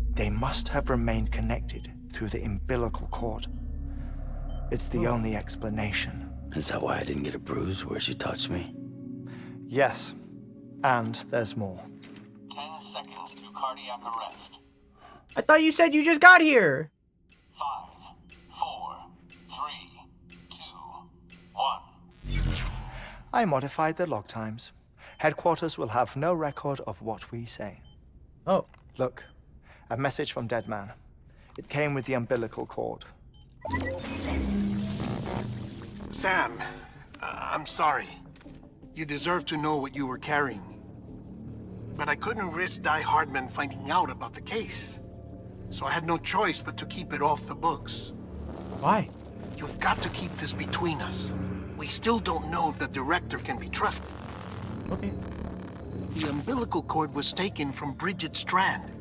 They must have remained connected through the umbilical cord. It's the only explanation. Is that why I didn't get a bruise where she touched me? Yes, and there's more. 10 seconds to cardiac arrest. I thought you said you just got here. 5, 4, 3, 2, 1. I modified the log times. Headquarters will have no record of what we say. Oh. Look, a message from Dead Man. It came with the umbilical cord. Sam, I'm sorry. You deserve to know what you were carrying. But I couldn't risk Die Hardman finding out about the case. So I had no choice but to keep it off the books. Why? You've got to keep this between us. We still don't know if the director can be trusted. Okay. The umbilical cord was taken from Bridget Strand.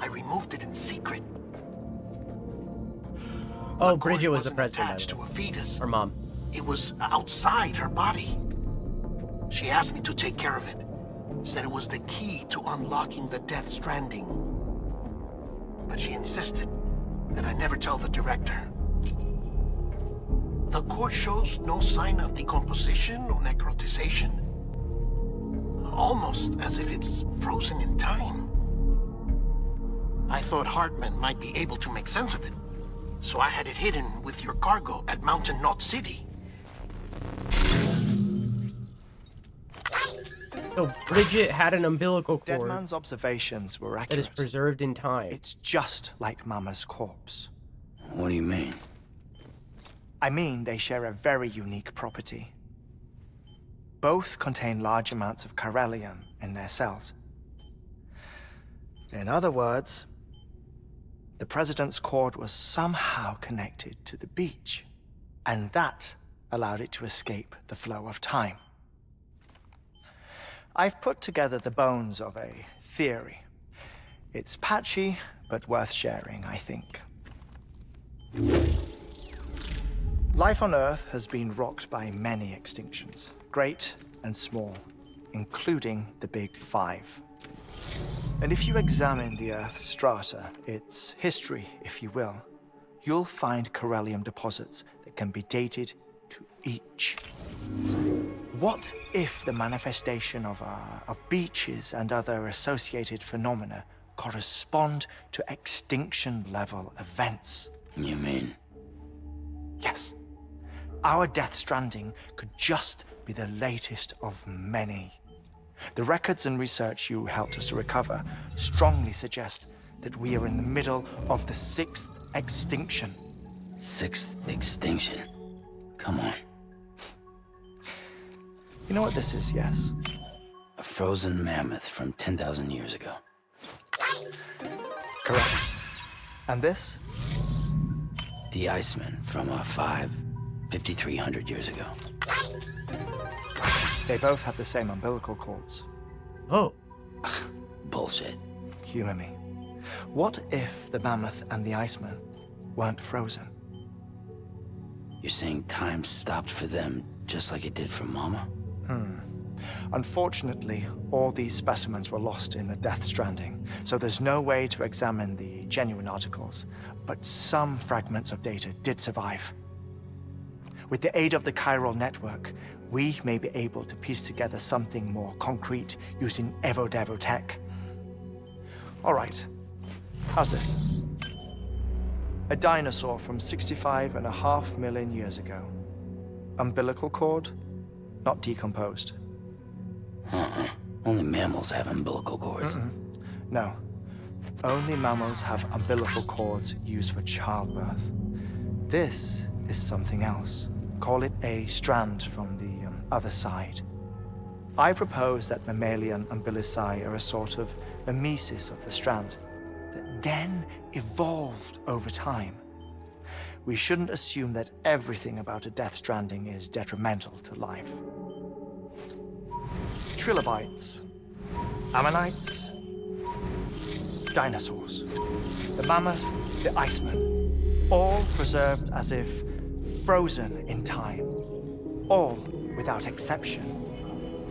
I removed it in secret. Oh, The Bridget cord was the wasn't president. attached to a fetus. Her mom. It was outside her body. She asked me to take care of it. Said it was the key to unlocking the Death Stranding. But she insisted that I never tell the director. The cord shows no sign of decomposition or necrotization. Almost as if it's frozen in time. I thought Hartman might be able to make sense of it, so I had it hidden with your cargo at Mountain Knot City. So Bridget had an umbilical Dead cord Man's observations were that is accurate. preserved in time. It's just like Mama's corpse. What do you mean? I mean, they share a very unique property. Both contain large amounts of chiralium in their cells. In other words, the president's cord was somehow connected to the beach, and that allowed it to escape the flow of time. I've put together the bones of a theory. It's patchy, but worth sharing, I think. Life on Earth has been rocked by many extinctions, great and small, including the Big Five. And if you examine the Earth's strata, its history, if you will, you'll find chiralium deposits that can be dated to each. What if the manifestation of beaches and other associated phenomena correspond to extinction-level events? You mean? Yes. Our Death Stranding could just be the latest of many. The records and research you helped us to recover strongly suggest that we are in the middle of the 6th extinction. 6th extinction? Come on. You know what this is, yes? A frozen mammoth from 10,000 years ago. Correct. And this? The Iceman from 5,300 years ago. They both have the same umbilical cords. Oh. Bullshit. Humor me. What if the mammoth and the Iceman weren't frozen? You're saying time stopped for them just like it did for Mama? Unfortunately, all these specimens were lost in the Death Stranding, so there's no way to examine the genuine articles, but some fragments of data did survive. With the aid of the chiral network, we may be able to piece together something more concrete using Evo-Devo tech. All right, how's this? A dinosaur from 65.5 million years ago. Umbilical cord, not decomposed. Only mammals have umbilical cords. No. Only mammals have umbilical cords used for childbirth. This is something else. Call it a strand from the other side. I propose that mammalian umbilici are a sort of mimesis of the strand that then evolved over time. We shouldn't assume that everything about a Death Stranding is detrimental to life. Trilobites, ammonites, dinosaurs, the mammoth, the iceman, all preserved as if frozen in time, all without exception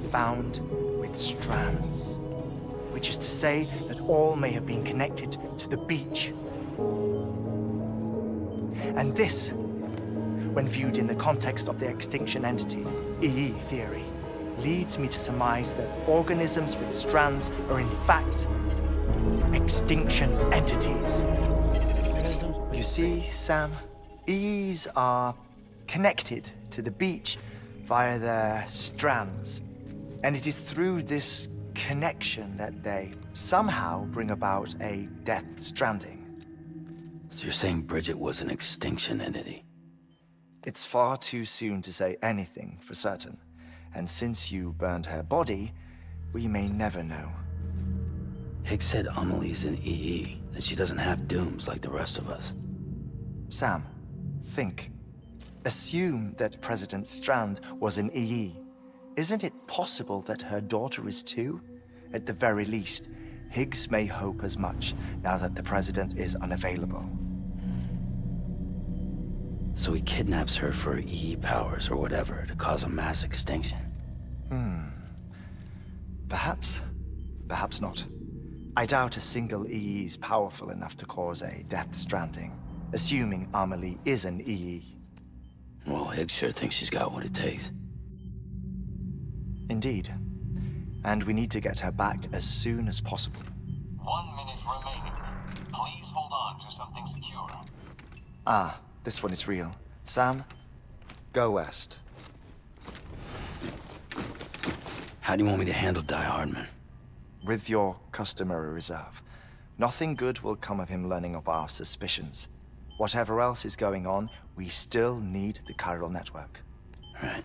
found with strands, which is to say that all may have been connected to the beach. And this, when viewed in the context of the extinction entity, EE theory, leads me to surmise that organisms with strands are in fact extinction entities. You see, Sam, EEs are connected to the beach via their strands. And it is through this connection that they somehow bring about a Death Stranding. So you're saying Bridget was an extinction entity? It's far too soon to say anything for certain. And since you burned her body, we may never know. Higgs said Amelie's an EE, that she doesn't have dooms like the rest of us. Sam, think. Assume that President Strand was an EE. Isn't it possible that her daughter is too? At the very least, Higgs may hope as much now that the president is unavailable. So he kidnaps her for EE powers or whatever to cause a mass extinction. Perhaps. Perhaps not. I doubt a single EE is powerful enough to cause a Death Stranding, assuming Amelie is an EE. Well, Higgs sure thinks she's got what it takes. Indeed. And we need to get her back as soon as possible. 1 minute remaining. Please hold on to something secure. Ah, this one is real. Sam, go west. How do you want me to handle Die Hardman? With your customary reserve. Nothing good will come of him learning of our suspicions. Whatever else is going on, we still need the chiral network. Right.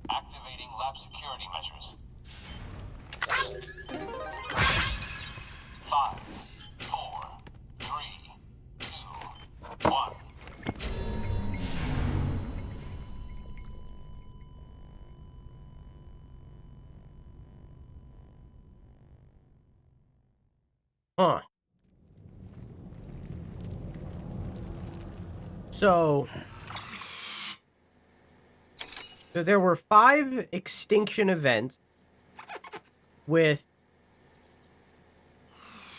Activating lab security measures. 5, 4, 3, 2, 1. Huh. So there were 5 extinction events, with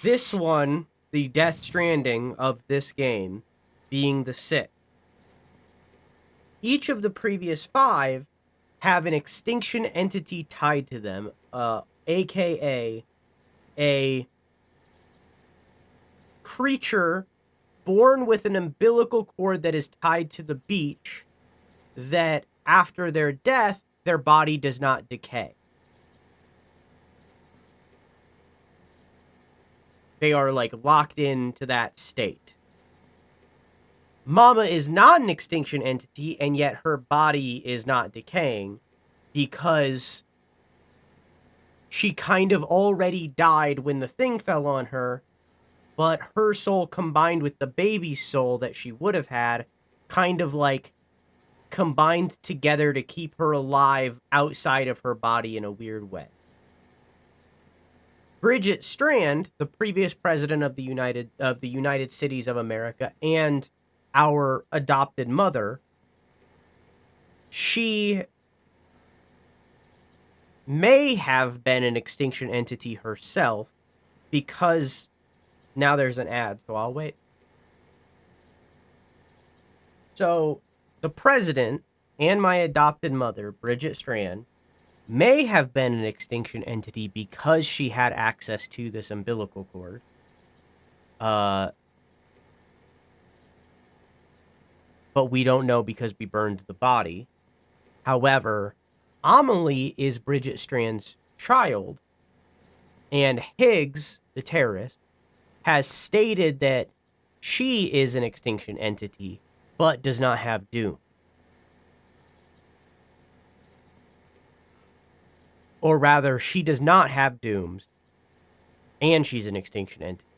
this one, the Death Stranding of this game, being the 6th. Each of the previous 5 have an extinction entity tied to them, aka a creature born with an umbilical cord that is tied to the beach, that after their death, their body does not decay. They are like locked into that state. Mama is not an extinction entity, and yet her body is not decaying because she kind of already died when the thing fell on her, but her soul combined with the baby's soul that she would have had kind of like combined together to keep her alive outside of her body in a weird way. Bridget Strand, the previous president of the United Cities of America and our adopted mother, she may have been an extinction entity herself, because now there's an ad, so I'll wait. So the president and my adopted mother, Bridget Strand, may have been an extinction entity because she had access to this umbilical cord. But we don't know because we burned the body. However, Amelie is Bridget Strand's child, and Higgs, the terrorist, has stated that she is an extinction entity, but does not have doom. Or rather, she does not have dooms, and she's an extinction entity.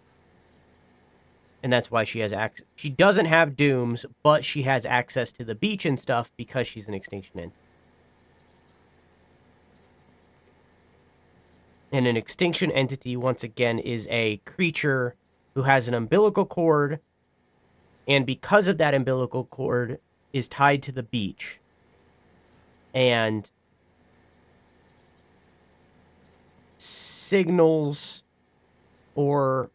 And that's why she has access. She doesn't have dooms, but she has access to the beach and stuff because she's an extinction entity. And an extinction entity, once again, is a creature who has an umbilical cord, and because of that umbilical cord, is tied to the beach. And signals, or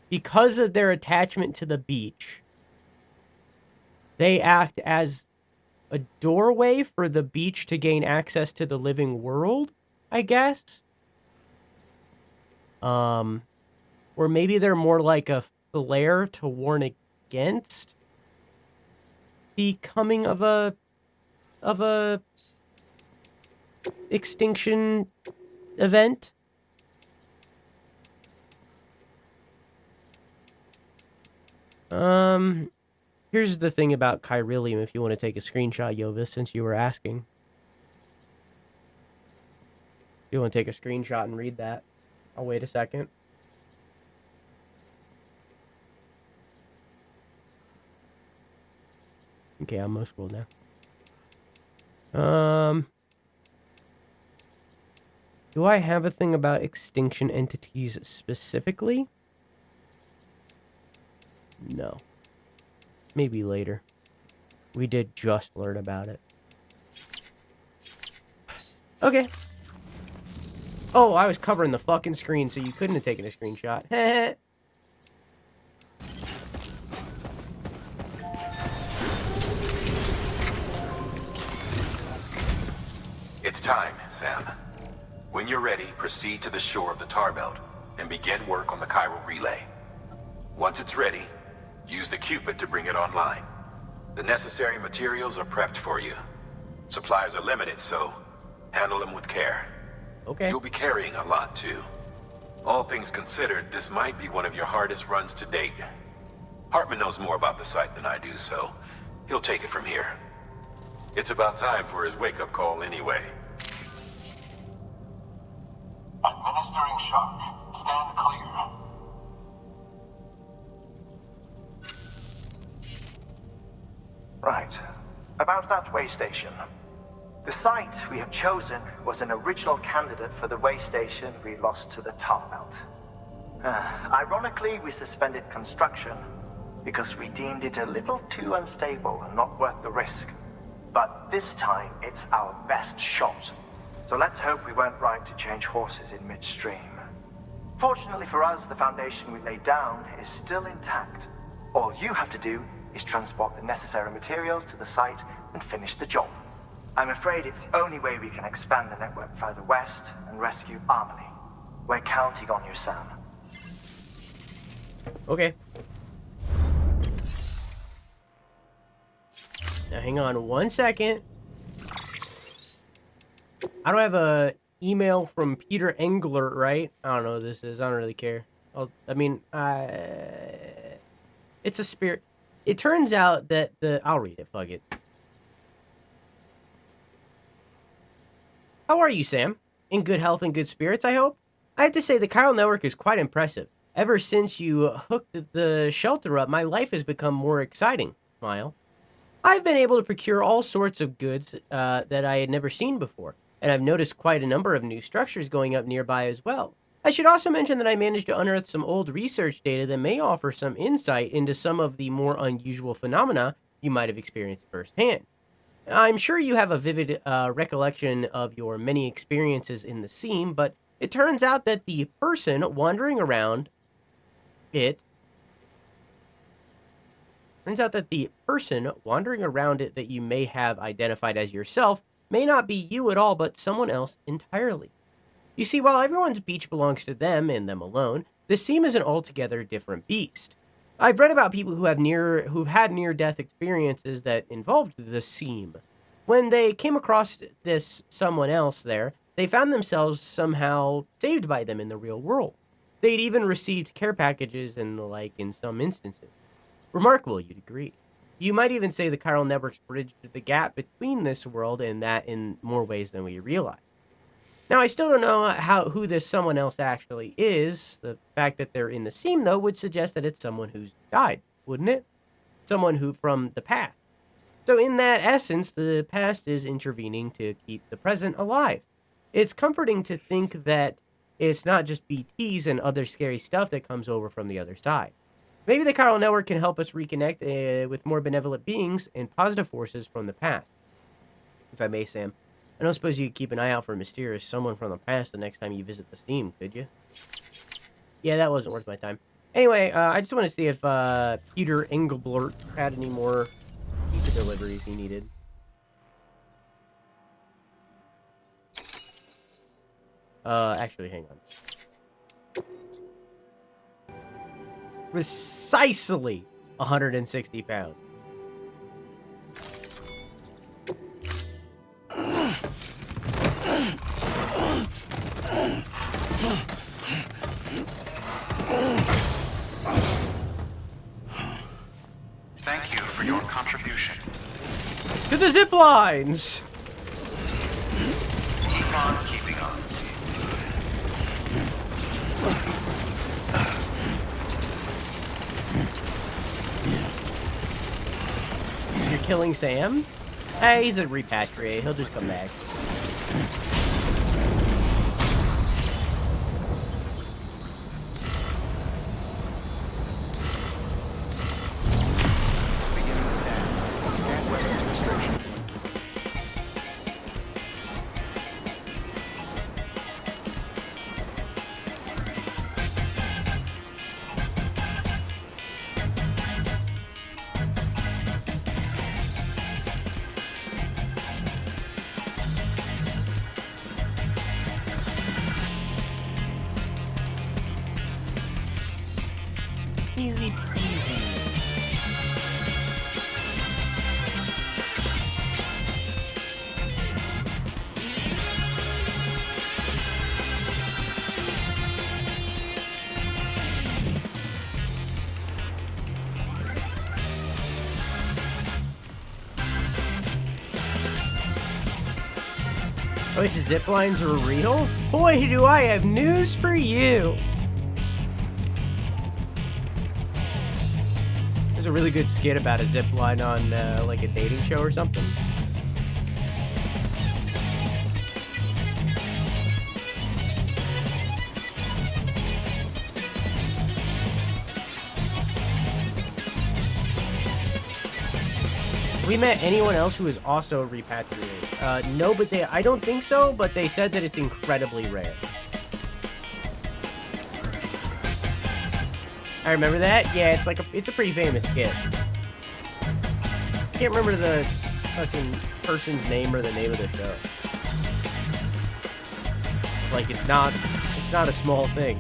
because of their attachment to the beach, they act as a doorway for the beach to gain access to the living world, I guess. Or maybe they're more like a flare to warn against the coming of a extinction event. Here's the thing about chiralium, if you want to take a screenshot, Yovis, since you were asking. You want to take a screenshot and read that? I'll wait a second. Okay, I'm most scrolled now. Do I have a thing about extinction entities specifically? No. Maybe later. We did just learn about it. Okay. Oh, I was covering the fucking screen, so you couldn't have taken a screenshot. Heh. It's time, Sam. When you're ready, proceed to the shore of the tar belt and begin work on the chiral relay. Once it's ready, use the Cupid to bring it online. The necessary materials are prepped for you. Supplies are limited, so handle them with care. Okay. You'll be carrying a lot, too. All things considered, this might be one of your hardest runs to date. Hartman knows more about the site than I do, so he'll take it from here. It's about time for his wake-up call anyway. Administering shock. Stand clear. Right. About that way station. The site we have chosen was an original candidate for the way station we lost to the tar belt. Ironically, we suspended construction because we deemed it a little too unstable and not worth the risk. But this time, it's our best shot. So let's hope we weren't right to change horses in midstream. Fortunately for us, the foundation we laid down is still intact. All you have to do is transport the necessary materials to the site and finish the job. I'm afraid it's the only way we can expand the network further west and rescue Amelie. We're counting on you, Sam. Okay. Now hang on one second. I don't have a email from Peter Englert, right? I don't know who this is. I don't really care. It's a spirit. It turns out that I'll read it. Fuck it. How are you, Sam? In good health and good spirits, I hope? I have to say, the chiral network is quite impressive. Ever since you hooked the shelter up, my life has become more exciting. Smile. I've been able to procure all sorts of goods that I had never seen before, and I've noticed quite a number of new structures going up nearby as well. I should also mention that I managed to unearth some old research data that may offer some insight into some of the more unusual phenomena you might have experienced firsthand. I'm sure you have a vivid recollection of your many experiences in the scene, but it turns out that the person wandering around it that you may have identified as yourself may not be you at all, but someone else entirely. You see, while everyone's beach belongs to them and them alone, the Seam is an altogether different beast. I've read about people who've had near-death experiences that involved the Seam. When they came across this someone else there, they found themselves somehow saved by them in the real world. They'd even received care packages and the like in some instances. Remarkable, you'd agree. You might even say the chiral networks bridged the gap between this world and that in more ways than we realize. Now, I still don't know who this someone else actually is. The fact that they're in the Seam, though, would suggest that it's someone who's died, wouldn't it? Someone who from the past. So in that essence, the past is intervening to keep the present alive. It's comforting to think that it's not just BTs and other scary stuff that comes over from the other side. Maybe the chiral network can help us reconnect with more benevolent beings and positive forces from the past. If I may, Sam. I don't suppose you could keep an eye out for a mysterious someone from the past the next time you visit the Steam, could you? Yeah, that wasn't worth my time. Anyway, I just want to see if Peter Engelblert had any more pizza deliveries he needed. Actually, hang on. Precisely 160 pounds. Thank you for your contribution. To the zip lines! Keep on keeping on. You're killing Sam? Hey, he's a repatriate. He'll just come back. Easy peasy. Which zip lines are real? Boy, do I have news for you! There's a really good skit about a zip line on like a dating show or something. We met anyone else who is also repatriated? No, but I don't think so, but they said that it's incredibly rare. I remember that. Yeah, it's a pretty famous skit. Can't remember the fucking person's name or the name of the show. Like it's not a small thing.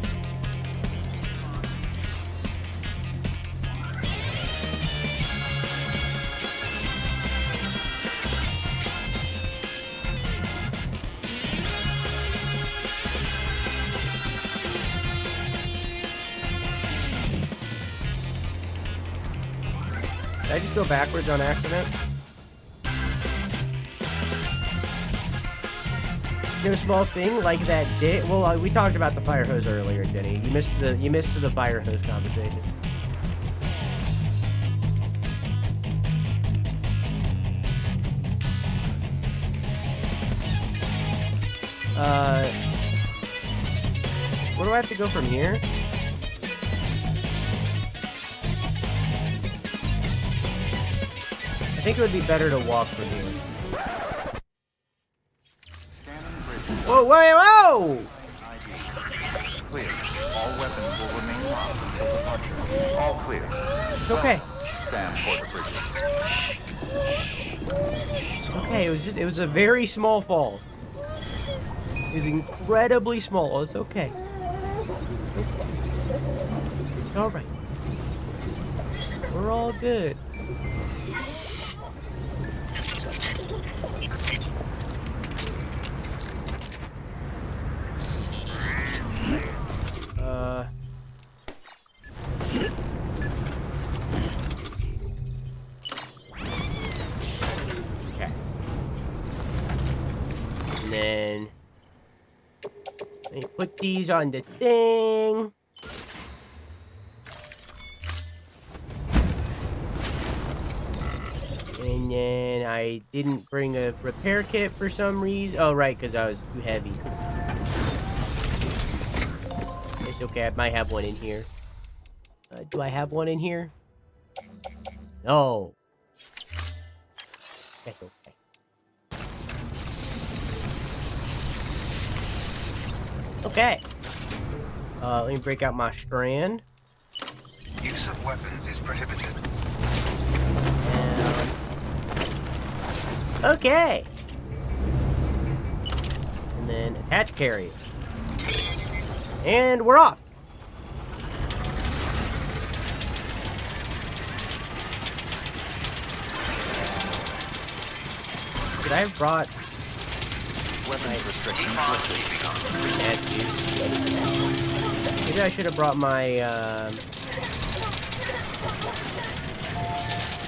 Did I just go backwards on accident? No small thing like that did. Well, we talked about the fire hose earlier, Jenny. You missed the fire hose conversation. Where do I have to go from here? I think it would be better to walk from here. Whoa, whoa, whoa! Clear. All weapons will remain locked until departure. All clear. Okay. Sam for the bridges. Okay, it was a very small fall. It was incredibly small. It's okay. It's all right. We're all good. Okay. And then let me put these on the thing. And then I didn't bring a repair kit for some reason. Oh, right, because I was too heavy. It's okay, I might have one in here. Do I have one in here? No. That's okay. Okay. Let me break out my strand. Use of weapons is prohibited. Okay. And then attach carrier. And we're off. Could I have brought Weapons restrictions lifted. maybe I should have brought my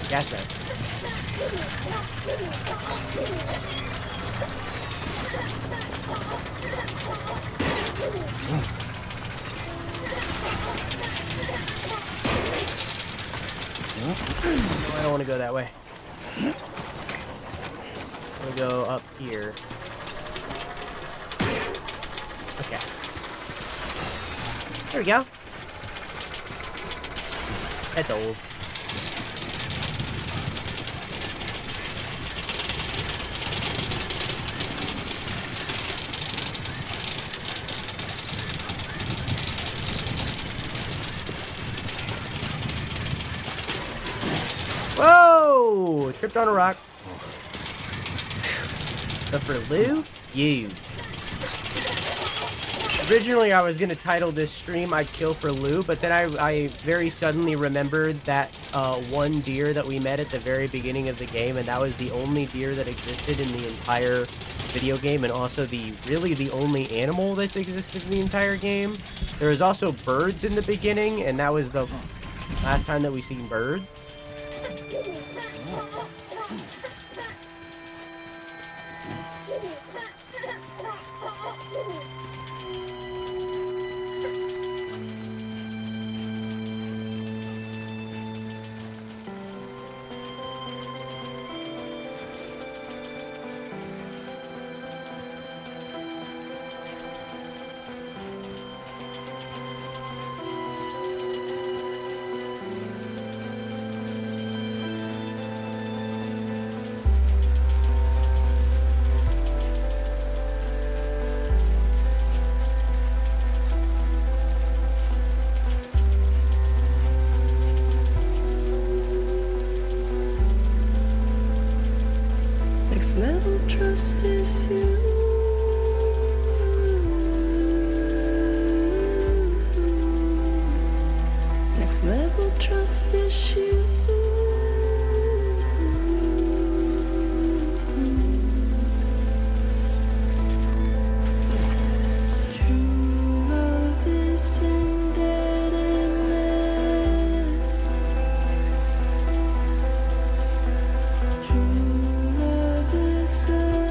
gas mask. No, I don't want to go that way. I'm gonna go up here. Okay. There we go. That's old. Whoa! Tripped on a rock. But for Lou, you. Originally, I was going to title this stream I'd Kill for Lou, but then I very suddenly remembered that one deer that we met at the very beginning of the game, and that was the only deer that existed in the entire video game, and also really the only animal that's existed in the entire game. There was also birds in the beginning, and that was the last time that we seen birds. Next level trust is you. Next level trust is you. True love is embedded in this. True love is endless.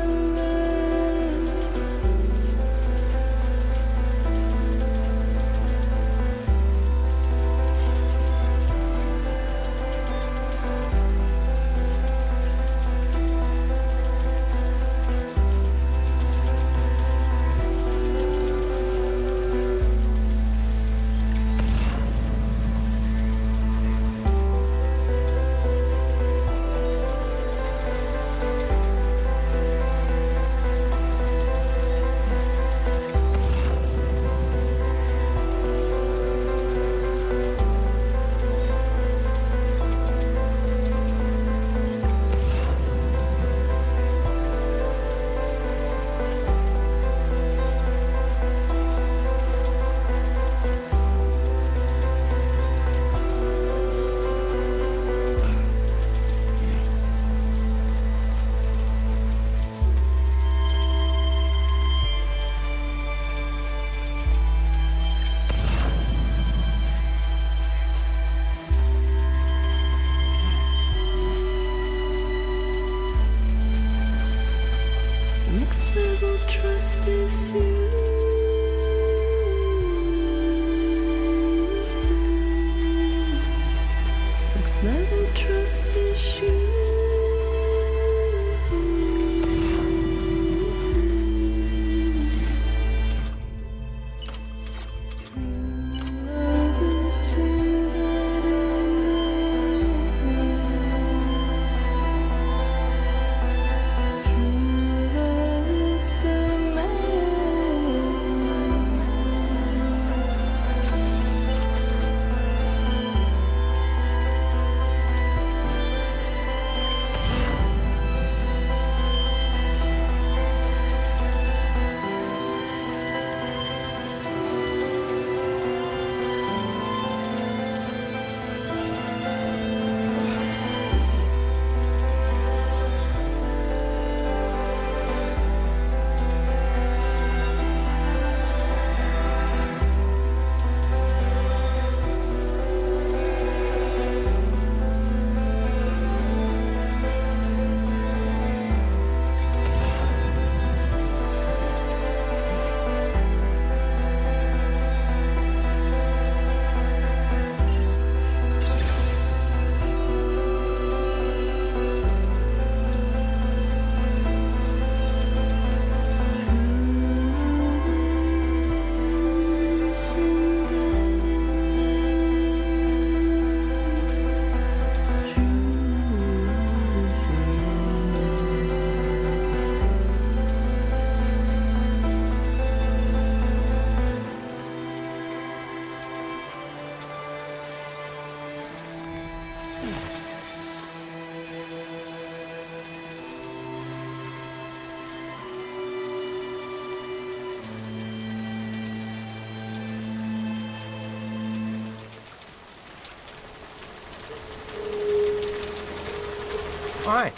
Why?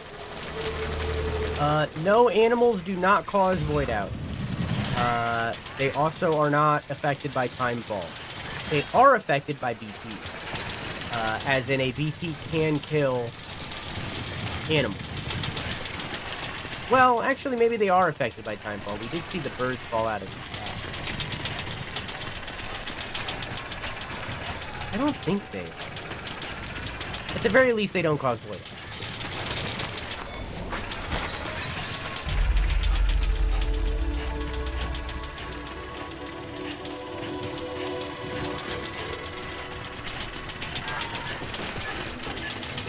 No, animals do not cause void out. They also are not affected by timefall. They are affected by BT. As in a BT can kill animals. Well, actually, maybe they are affected by timefall. We did see the birds fall out of the sky. I don't think they are. At the very least, they don't cause void.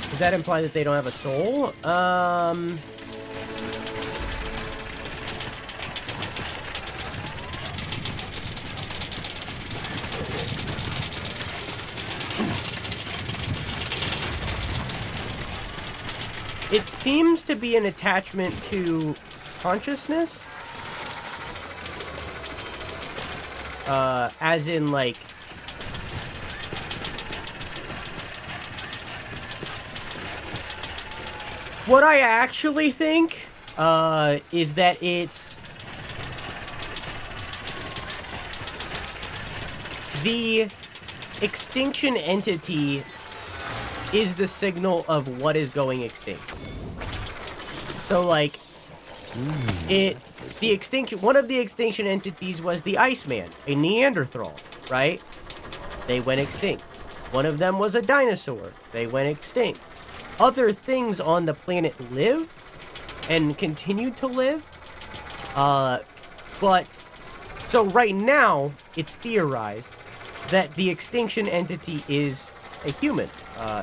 Does that imply that they don't have a soul? It seems to be an attachment to consciousness. As in, like... What I actually think, is that it's... The extinction entity is the signal of what is going extinct. So, like, one of the extinction entities was the Iceman, a Neanderthal, right? They went extinct. One of them was a dinosaur. They went extinct. Other things on the planet live and continue to live. But, so right now, it's theorized that the extinction entity is a human,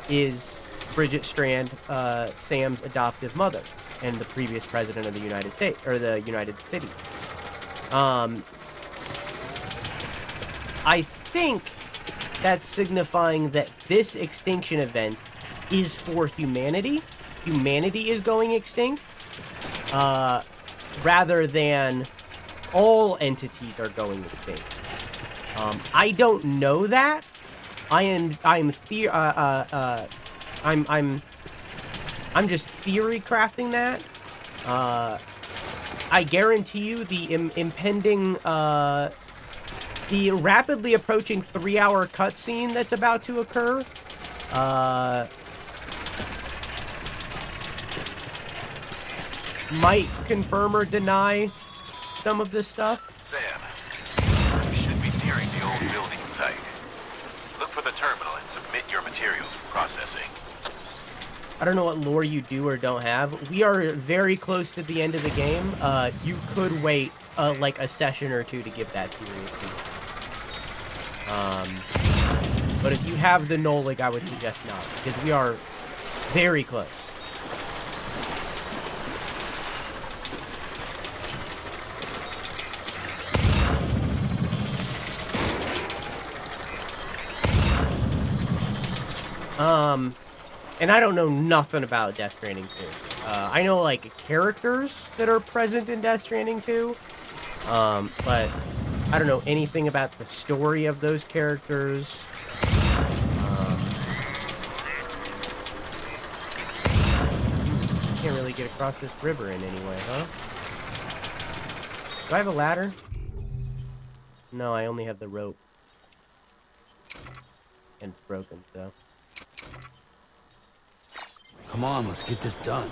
is Bridget Strand, Sam's adoptive mother, and the previous president of the United States, or the United City. I think that's signifying that this extinction event is for humanity. Humanity is going extinct, rather than all entities are going extinct. I don't know that. I'm just theory crafting that. I guarantee you the impending, the rapidly approaching 3-hour cutscene that's about to occur, might confirm or deny some of this stuff. Sam, you should be nearing the old building site. Look for the terminal and submit your materials for processing. I don't know what lore you do or don't have. We are very close to the end of the game. You could wait like a session or two to give that to you. But if you have the Nolig, I would suggest not, because we are very close. And I don't know nothing about Death Stranding 2. I know, like, characters that are present in Death Stranding 2. But I don't know anything about the story of those characters. Can't really get across this river in any way, huh? Do I have a ladder? No, I only have the rope. And it's broken, so... Come on, let's get this done.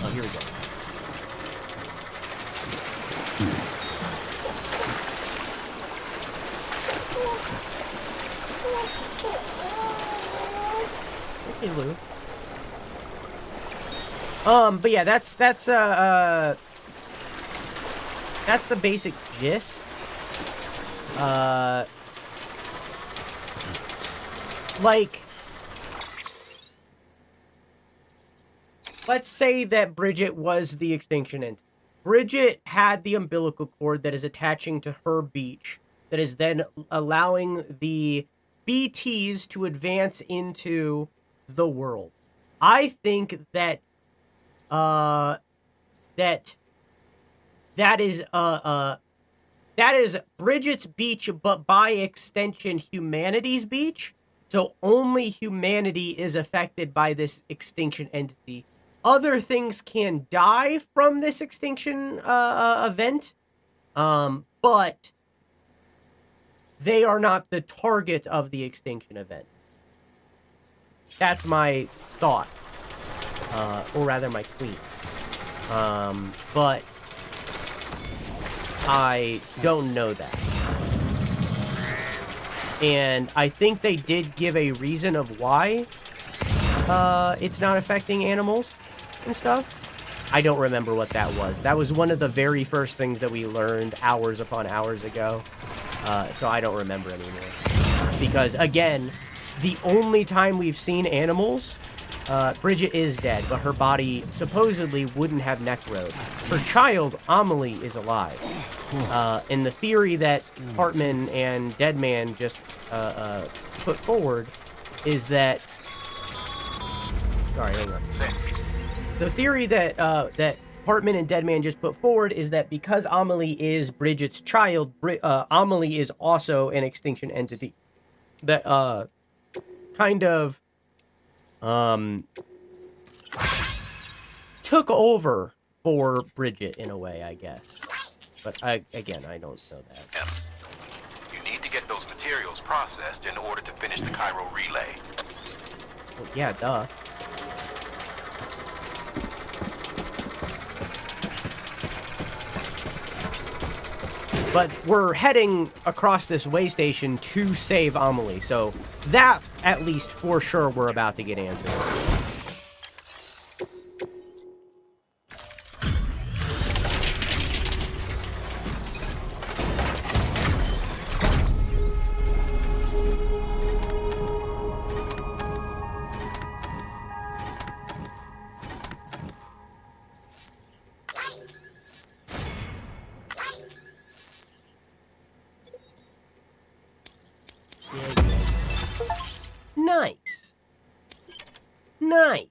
Oh, here we go. Okay, Lou. But yeah, that's the basic gist. Like, let's say that Bridget was the extinction entity. Bridget had the umbilical cord that is attaching to her beach, that is then allowing the BTs to advance into the world. I think that, that is Bridget's beach, but by extension, humanity's beach. So only humanity is affected by this extinction entity. Other things can die from this extinction event, but they are not the target of the extinction event. That's my thought, or rather my tweet. But I don't know that. And I think they did give a reason of why it's not affecting animals and stuff. I don't remember what that was. That was one of the very first things that we learned hours upon hours ago. So I don't remember anymore. Because, again, the only time we've seen animals, Bridget is dead, but her body supposedly wouldn't have necroed. Her child, Amelie, is alive. And the theory that Hartman and Deadman just put forward is that... Sorry, hang on. The theory that that Hartman and Deadman just put forward is that because Amelie is Bridget's child, Amelie is also an extinction entity that kind of took over for Bridget in a way, I guess. But again, I don't know that. You need to get those materials processed in order to finish the chiral relay. Well, yeah, duh. But we're heading across this way station to save Amelie, so that, at least for sure, we're about to get answered. Nice. Nice.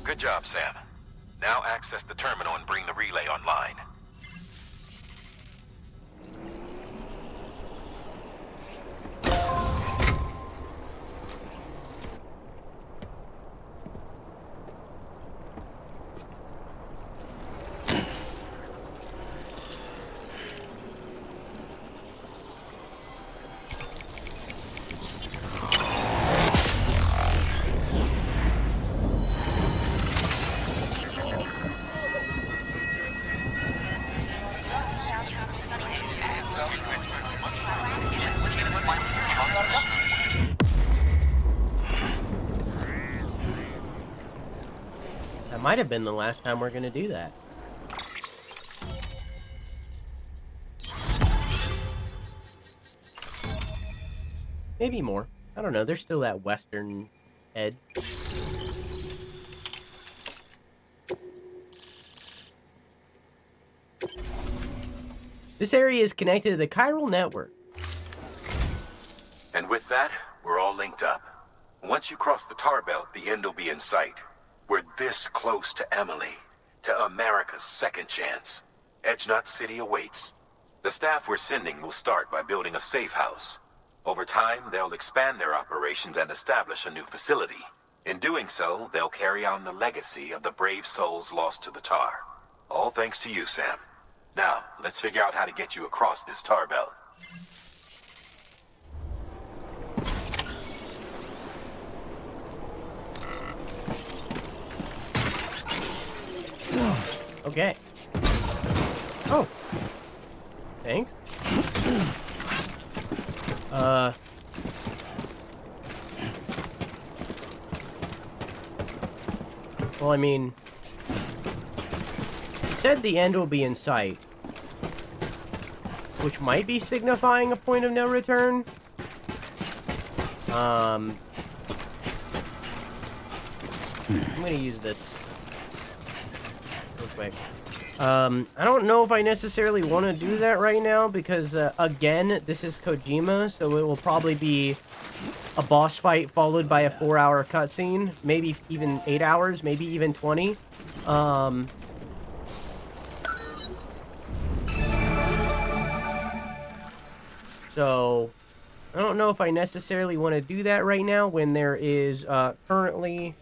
Good job, Sam. Now access the terminal and bring the relay online. That might have been the last time we're gonna do that. Maybe more. I don't know. There's still that western edge. This area is connected to the chiral network. And with that, we're all linked up. Once you cross the tar belt, the end will be in sight. We're this close to Emily, to America's second chance. Edgenut City awaits. The staff we're sending will start by building a safe house. Over time, they'll expand their operations and establish a new facility. In doing so, they'll carry on the legacy of the brave souls lost to the tar. All thanks to you, Sam. Now, let's figure out how to get you across this tar belt. Okay. Oh. Thanks. Well, I mean, he said the end will be in sight, which might be signifying a point of no return. I'm gonna use this real quick. I don't know if I necessarily want to do that right now because, again, this is Kojima, so it will probably be a boss fight followed by a 4-hour cutscene, maybe even 8 hours, maybe even 20. So I don't know if I necessarily want to do that right now when there is currently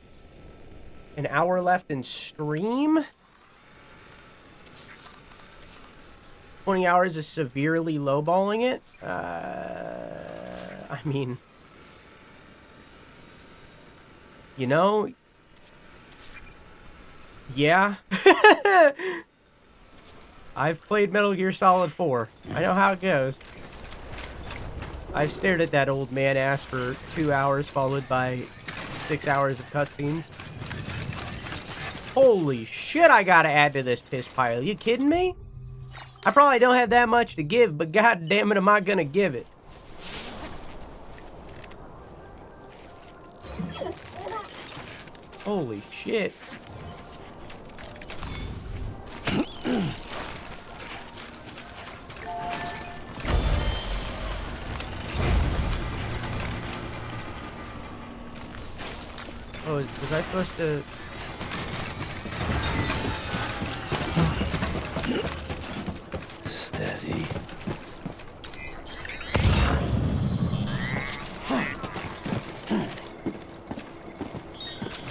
an hour left in stream. 20 hours is severely lowballing it. I mean, you know, yeah. I've played Metal Gear Solid 4. I know how it goes. I've stared at that old man ass for 2 hours, followed by 6 hours of cutscenes. Holy shit, I gotta add to this piss pile. You kidding me? I probably don't have that much to give, but god damn it, am I gonna give it. Holy shit. Oh, was I supposed to... Steady.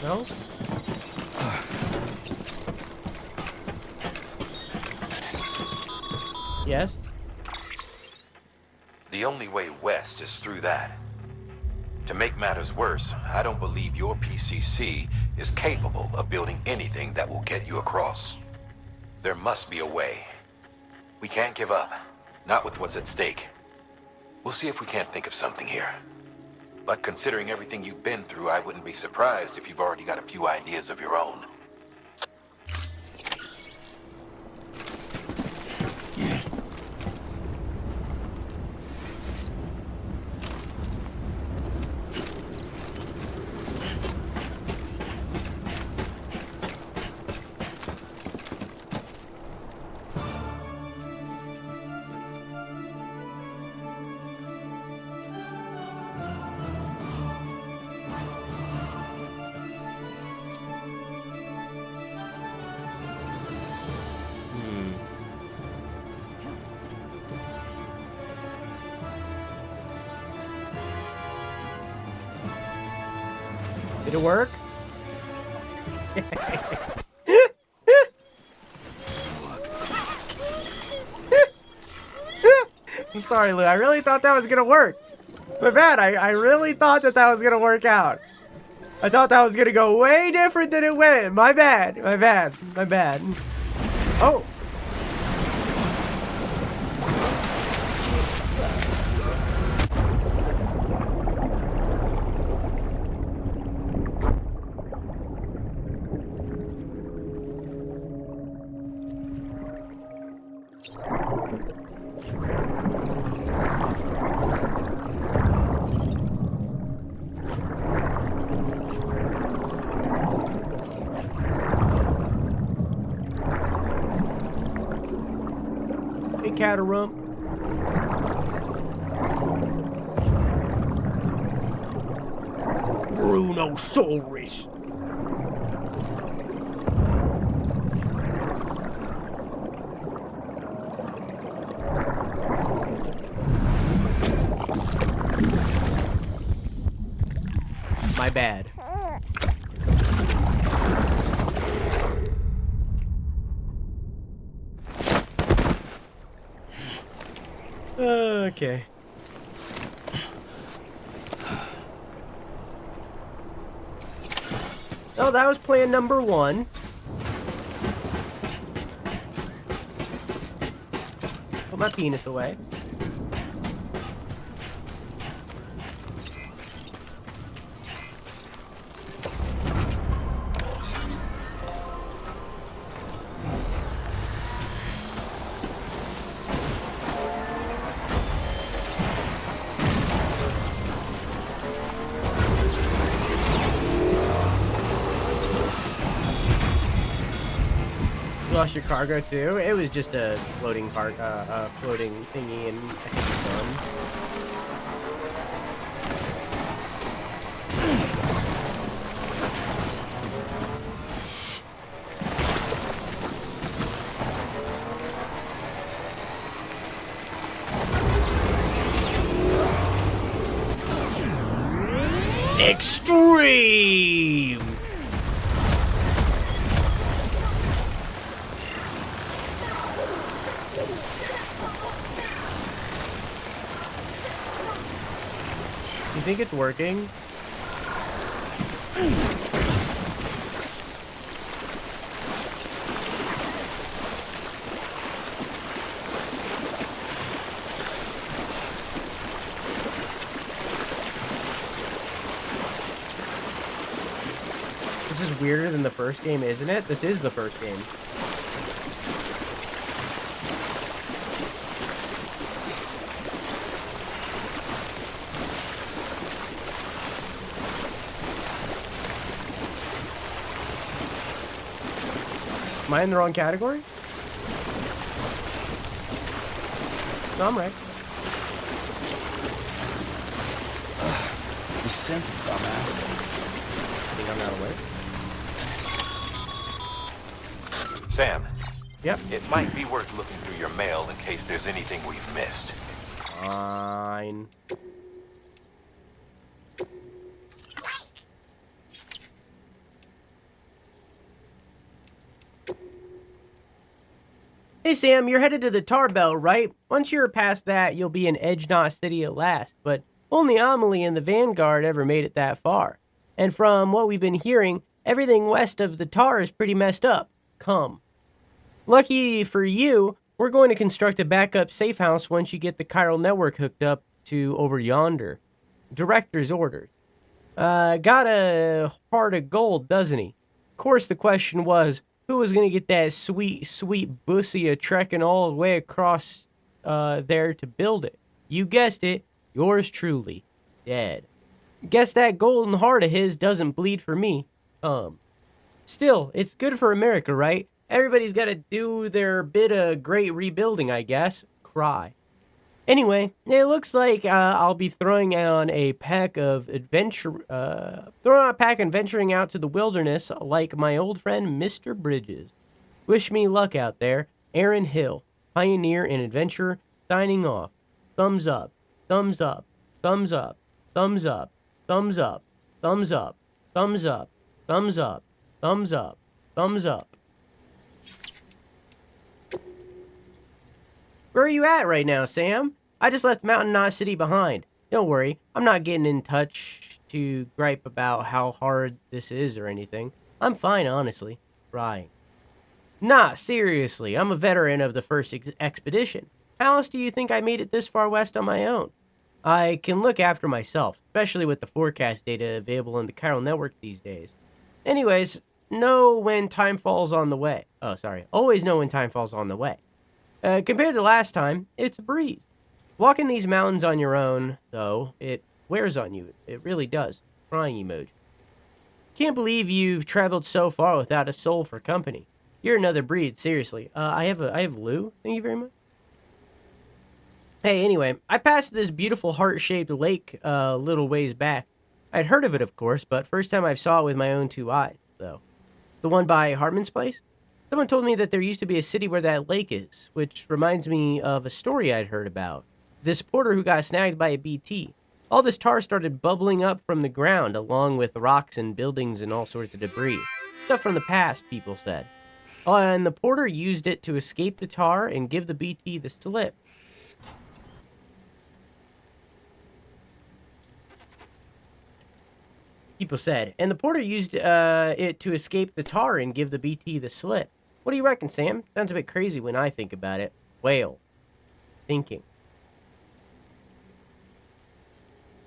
No? Yes? The only way west is through that. To make matters worse, I don't believe your PCC is capable of building anything that will get you across. There must be a way. We can't give up, not with what's at stake. We'll see if we can't think of something here. But considering everything you've been through, I wouldn't be surprised if you've already got a few ideas of your own. Did it work? I'm sorry, Lou. I really thought that was gonna work. My bad. I really thought that was gonna work out. I thought that was gonna go way different than it went. My bad. My bad. My bad. Oh. Catarump. Brunosaurus. My bad. Okay. Oh, that was plan number 1. Put my penis away. Lost your cargo too? It was just a floating floating thingy, and I think it's done. Extreme! You think it's working? This is weirder than the first game, isn't it? This is the first game. Am I in the wrong category? No, I'm right. You simp, dumbass. Think I'm not aware. Sam. Yep. It might be worth looking through your mail in case there's anything we've missed. Fine. Hey Sam, you're headed to the Tar Belt, right? Once you're past that, you'll be in Edge Knot City at last, but only Amelie and the Vanguard ever made it that far. And from what we've been hearing, everything west of the Tar is pretty messed up. Come. Lucky for you, we're going to construct a backup safe house once you get the chiral network hooked up to over yonder. Director's orders. Got a heart of gold, doesn't he? Of course, the question was, who was going to get that sweet, sweet bussy a trekking all the way across there to build it? You guessed it, yours truly, dead. Guess that golden heart of his doesn't bleed for me. Still, it's good for America, right? Everybody's got to do their bit of great rebuilding, I guess. Cry. Anyway, it looks like I'll be throwing on a pack and venturing out to the wilderness like my old friend Mr. Bridges. Wish me luck out there. Aaron Hill, pioneer and adventurer, signing off. Thumbs up, thumbs up, thumbs up, thumbs up, thumbs up, thumbs up, thumbs up, thumbs up, thumbs up, thumbs up. Where are you at right now, Sam? I just left Mountain Knot City behind. Don't worry, I'm not getting in touch to gripe about how hard this is or anything. I'm fine, honestly. Crying. Nah, seriously, I'm a veteran of the first expedition. How else do you think I made it this far west on my own? I can look after myself, especially with the forecast data available in the chiral network these days. Anyways, know when time falls on the way. Oh, sorry. Always know when time falls on the way. Compared to last time, it's a breeze. Walking these mountains on your own, though, it wears on you. It really does. Crying emoji. Can't believe you've traveled so far without a soul for company. You're another breed, seriously. I have Lou. Thank you very much. Hey, anyway, I passed this beautiful heart-shaped lake a little ways back. I'd heard of it, of course, but first time I saw it with my own two eyes, though. The one by Hartman's place? Someone told me that there used to be a city where that lake is, which reminds me of a story I'd heard about. This porter who got snagged by a BT. All this tar started bubbling up from the ground, along with rocks and buildings and all sorts of debris. Stuff from the past, people said. Oh, and the porter used it to escape the tar and give the BT the slip. People said. And the porter used it to escape the tar and give the BT the slip. What do you reckon, Sam? Sounds a bit crazy when I think about it. Whale. Thinking.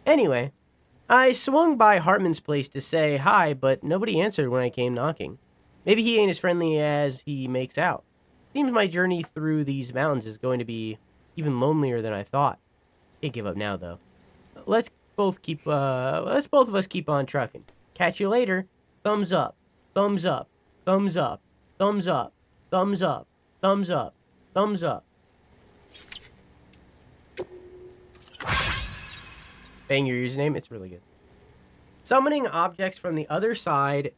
Anyway, I swung by Hartman's place to say hi, but nobody answered when I came knocking. Maybe he ain't as friendly as he makes out. Seems my journey through these mountains is going to be even lonelier than I thought. Can't give up now, though. Let's both of us keep on trucking. Catch you later. Thumbs up. Thumbs up. Thumbs up. Thumbs up. Thumbs up. Thumbs up. Thumbs up. Bang your username. It's really good. Summoning objects from the other side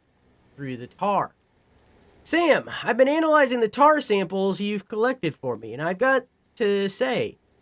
through the tar. Sam, I've been analyzing the tar samples you've collected for me, and I've got to say,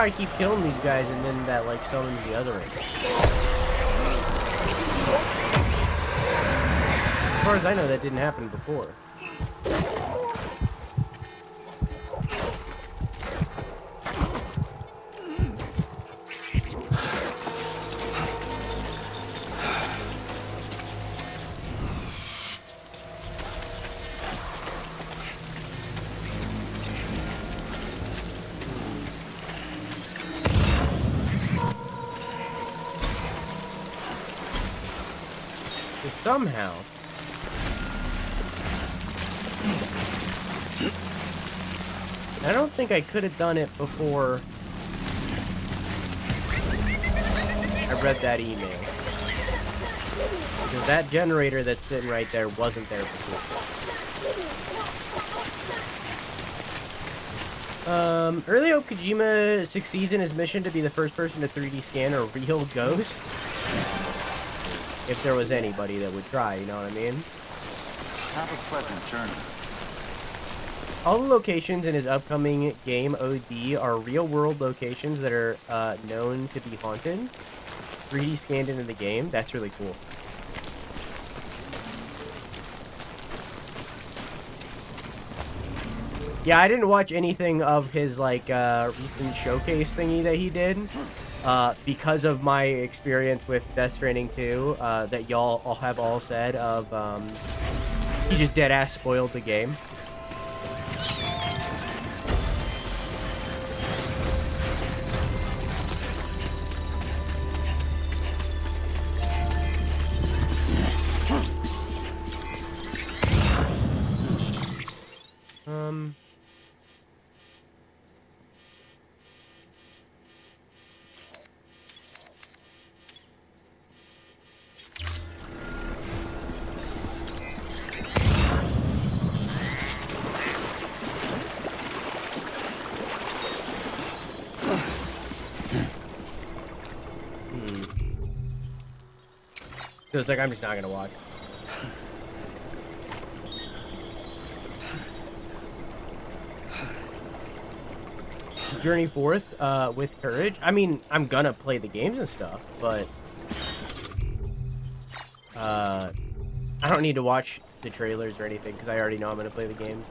how I keep killing these guys and then that, like, summons the other end. As far as I know, that didn't happen before. Somehow. I don't think I could have done it before I read that email. Because that generator that's sitting right there wasn't there before. Early hope Kojima succeeds in his mission to be the first person to 3D scan a real ghost. If there was anybody that would try, you know what I mean? Have a pleasant journey. All the locations in his upcoming game, OD, are real-world locations that are known to be haunted. 3D scanned into the game. That's really cool. Yeah, I didn't watch anything of his, like, recent showcase thingy that he did. Because of my experience with Death Stranding 2, that y'all have all said of, he just dead-ass spoiled the game. So it's like, I'm just not gonna watch. Journey forth with courage. I mean, I'm gonna play the games and stuff, but I don't need to watch the trailers or anything because I already know I'm gonna play the games.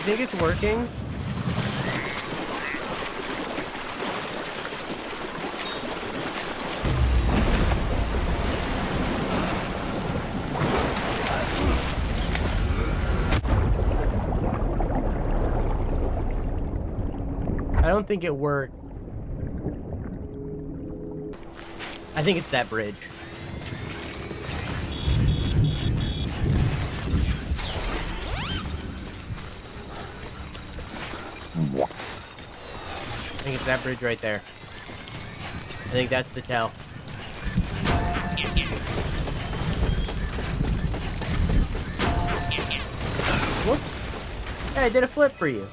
You think it's working? I don't think it worked. I think it's that bridge. I think it's that bridge right there. I think that's the tell. Whoop. Hey, I did a flip for you.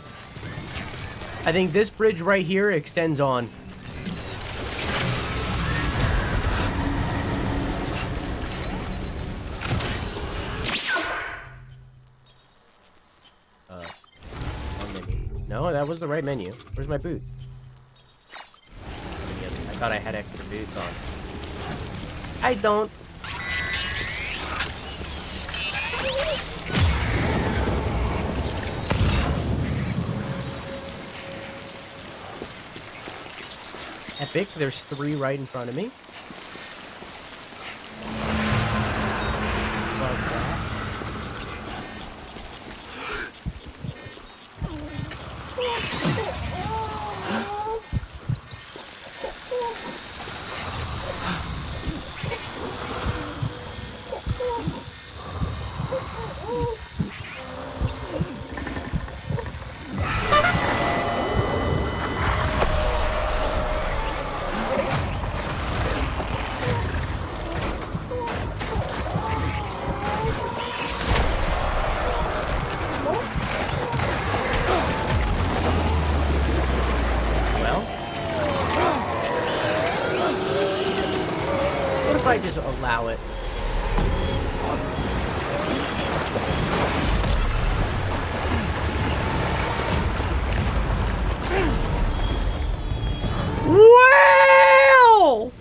I think this bridge right here extends on. No, that was the right menu. Where's my boot? I thought I had extra boots on. I don't. Epic, there's 3 right in front of me. Love that. What if I just allow it? Well!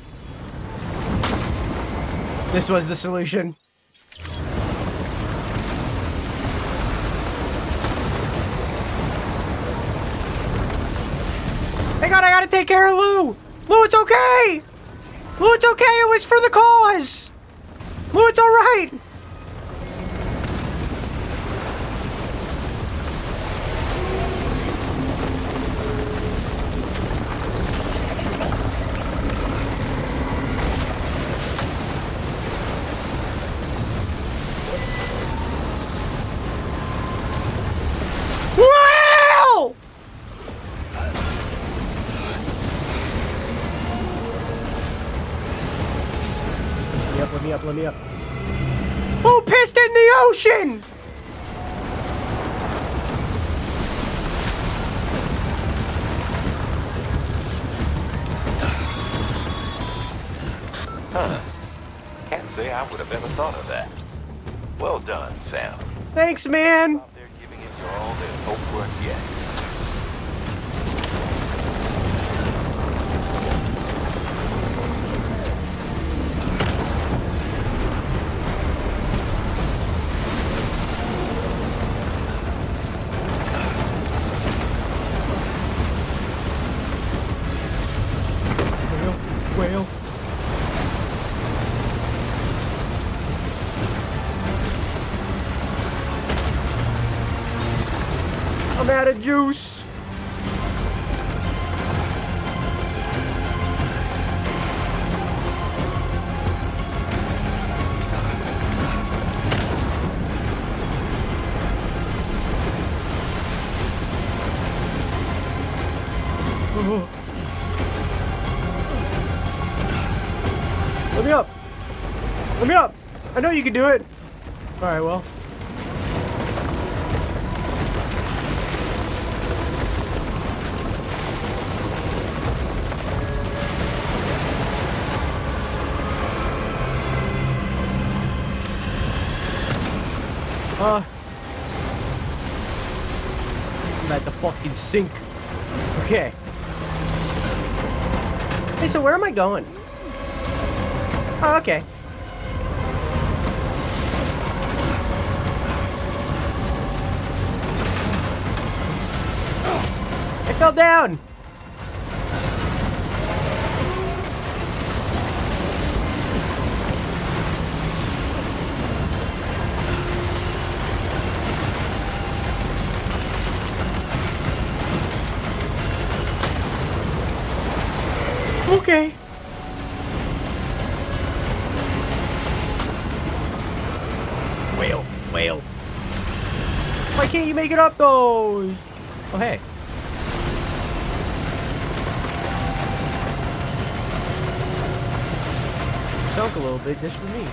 This was the solution. Hang on, I gotta take care of Lou! Lou, it's okay! Lou, it's okay, it was for the cause! Lou, it's alright! Well! Let me up. Who pissed in the ocean? Can't say I would have ever thought of that. Well done, Sam. Thanks, man. Out there giving it your all, there's hope for us yet. Whale. I'm out of juice. Let me up. Let me up. I know you can do it. All right, well. I'm at the fucking sink. Okay. Hey, so where am I going? Oh, okay. I fell down. Okay. Whale. Why can't you make it up those? Oh, hey. Sunk a little bit just for me.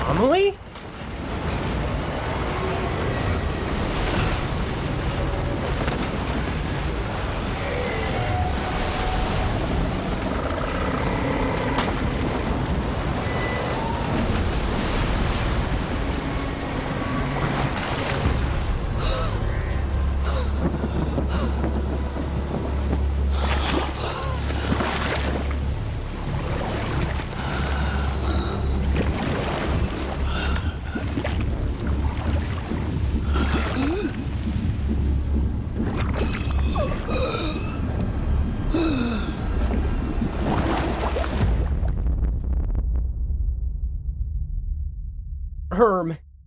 Anomaly?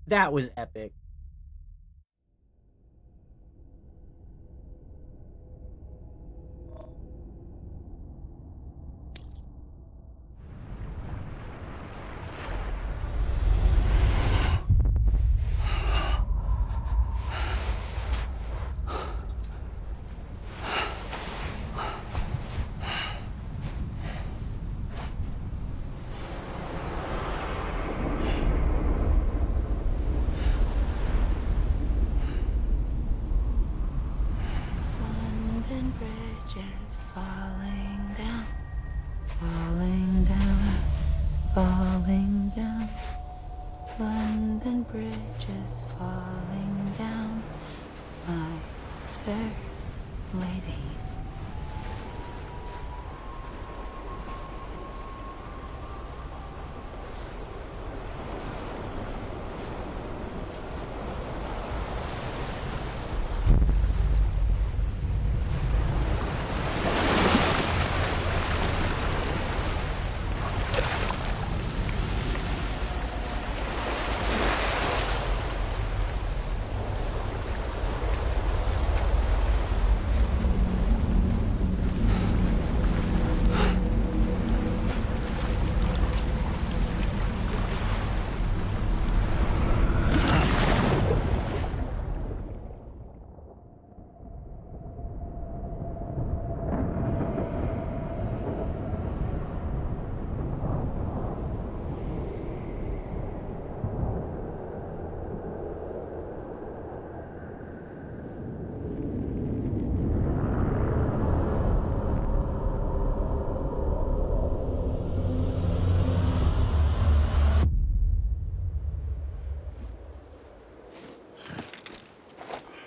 That was epic. London Bridge is falling down, falling down, falling down. London Bridge is falling down, my fair lady.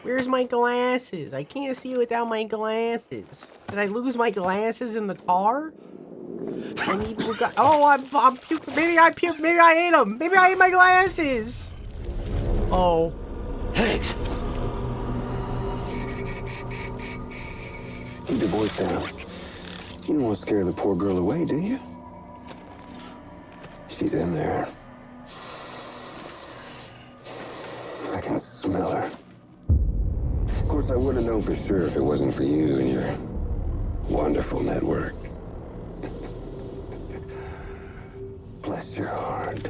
Where's my glasses? I can't see without my glasses. Did I lose my glasses in the car? I need new oh, I'm puking. Maybe I puked. Maybe I ate them. Maybe I ate my glasses. Oh. Hanks! Keep your voice down. You don't want to scare the poor girl away, do you? She's in there. I can smell her. Of course, I wouldn't know for sure if it wasn't for you and your wonderful network. Bless your heart.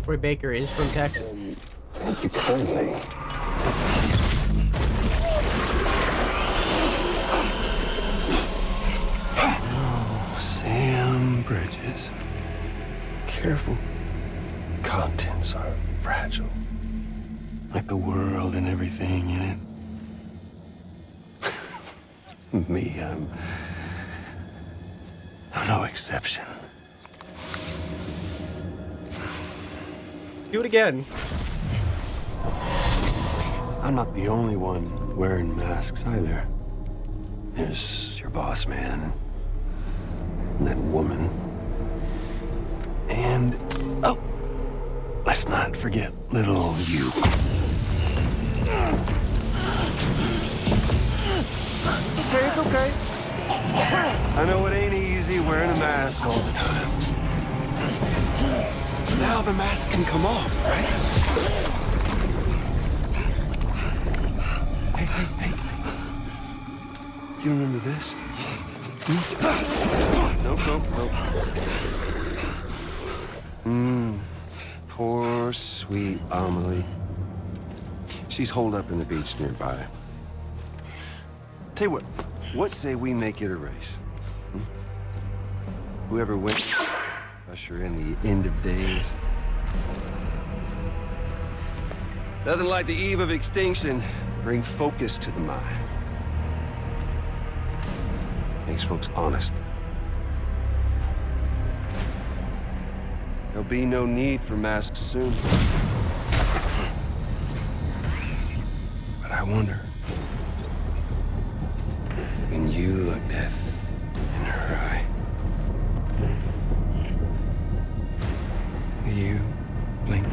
Troy Baker is from Texas. Thank you kindly. Oh, Sam Bridges. Careful. Contents are fragile. Like the world and everything in it. Me, I'm no exception. Do it again. I'm not the only one wearing masks either. There's your boss man, and that woman, and oh, let's not forget little you. Okay, it's okay. I know it ain't easy wearing a mask all the time. But now the mask can come off, right? Hey. You remember this? Nope. Poor, sweet Amelie. She's holed up in the beach nearby. Tell you what say we make it a race? Whoever wins, usher in the end of days. Nothing like the eve of extinction. Bring focus to the mind. Makes folks honest. There'll be no need for masks soon. But I wonder, when you look death in her eye, will you blink?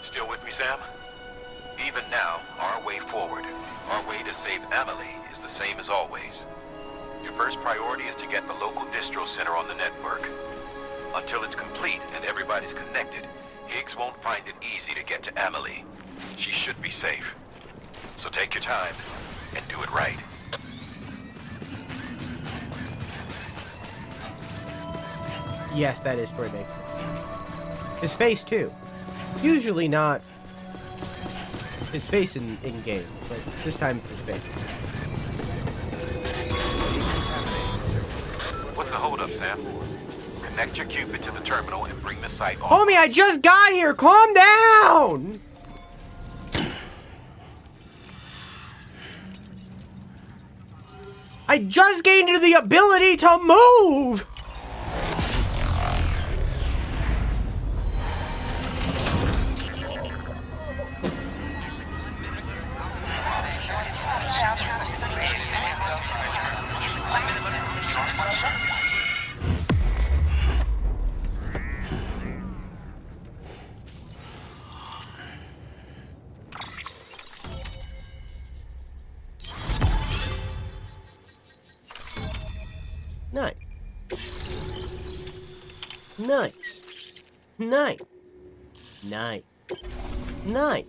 Still with me, Sam? Even now, our way forward, our way to save Amelie is the same as always. Your first priority is to get the local distro center on the network. Until it's complete and everybody's connected, Higgs won't find it easy to get to Amelie. She should be safe. So take your time and do it right. Yes, that is Troy Baker. His face, too. Usually not his face in game, but this time it's his face. What's the holdup, Sam? Connect your Cupid to the terminal and bring the site on. Homie, I just got here! Calm down! I just gained the ability to move! Nice. Nice. Nice. Nice. Nice.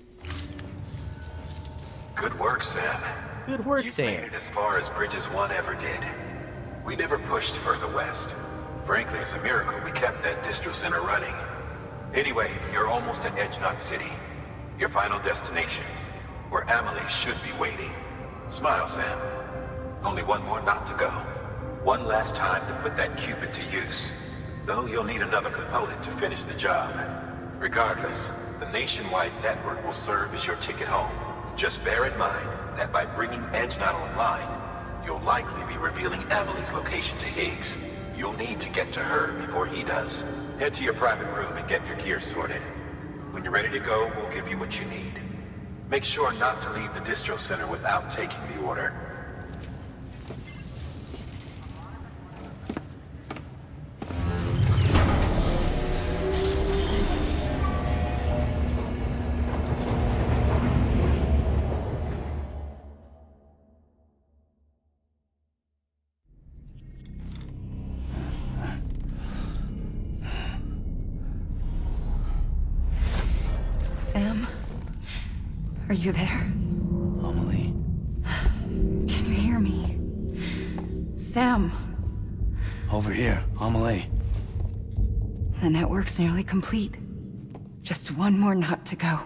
Good work, Sam. Good work, You've Sam. made it as far as Bridges 1 ever did. We never pushed further west. Frankly, it's a miracle we kept that distro center running. Anyway, you're almost at Edge Knot City, your final destination, where Amelie should be waiting. Smile, Sam. Only one more knot to go. One last time to put that Cupid to use. Though you'll need another component to finish the job. Regardless, the nationwide network will serve as your ticket home. Just bear in mind that by bringing Edge Knot online, you'll likely be revealing Amelie's location to Higgs. You'll need to get to her before he does. Head to your private room and get your gear sorted. When you're ready to go, we'll give you what you need. Make sure not to leave the distro center without taking the order. Sam, are you there? Amelie. Can you hear me? Sam, Over here, Amelie. the network's nearly complete. Just one more knot to go.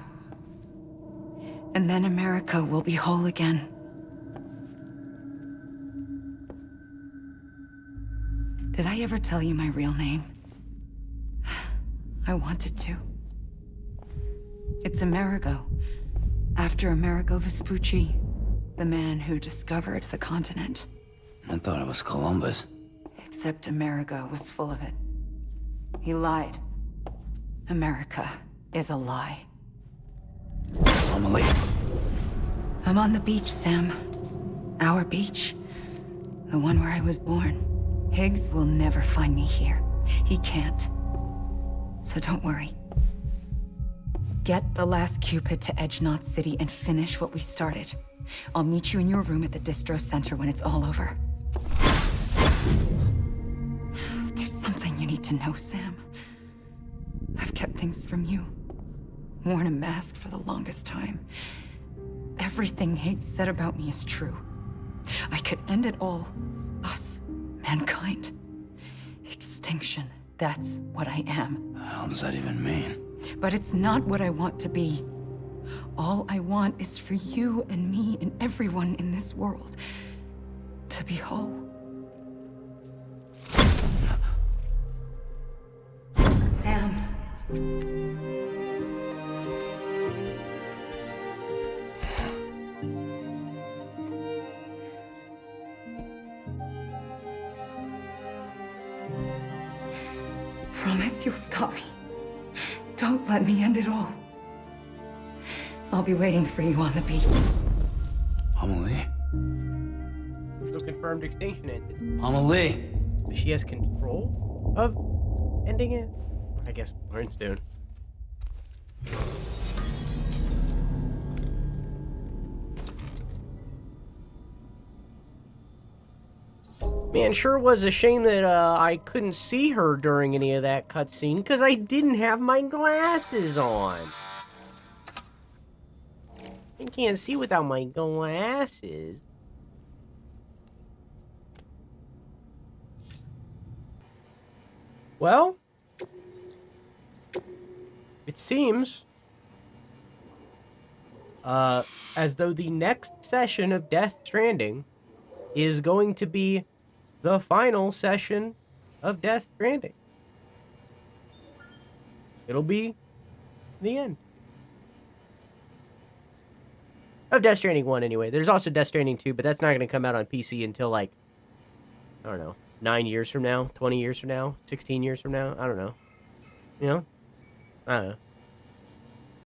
And then America will be whole again. Did I ever tell you my real name? I wanted to. It's Amerigo, after Amerigo Vespucci, the man who discovered the continent. I thought it was Columbus. Except Amerigo was full of it. He lied. America is a lie. Amelie. I'm on the beach, Sam. Our beach. The one where I was born. Higgs will never find me here. He can't. So don't worry. Get the last Cupid to Edge Knot City and finish what we started. I'll meet you in your room at the distro center when it's all over. There's something you need to know, Sam. I've kept things from you. Worn a mask for the longest time. Everything Higgs said about me is true. I could end it all. Us. Mankind. Extinction. That's what I am. The hell does that even mean? But it's not what I want to be. All I want is for you and me and everyone in this world to be whole. Sam. Promise you'll stop me. Don't let me end it all. I'll be waiting for you on the beach. Amelie. So confirmed extinction ended. Amelie. She has control of ending it? I guess we'll learn soon. Man, sure was a shame that I couldn't see her during any of that cutscene because I didn't have my glasses on. I can't see without my glasses. Well, it seems as though the next session of Death Stranding is going to be the final session of Death Stranding. It'll be the end of Death Stranding 1 anyway. There's also Death Stranding 2, but that's not going to come out on PC until, like, I don't know, 9 years from now, 20 years from now, 16 years from now. I don't know. You know? I don't know.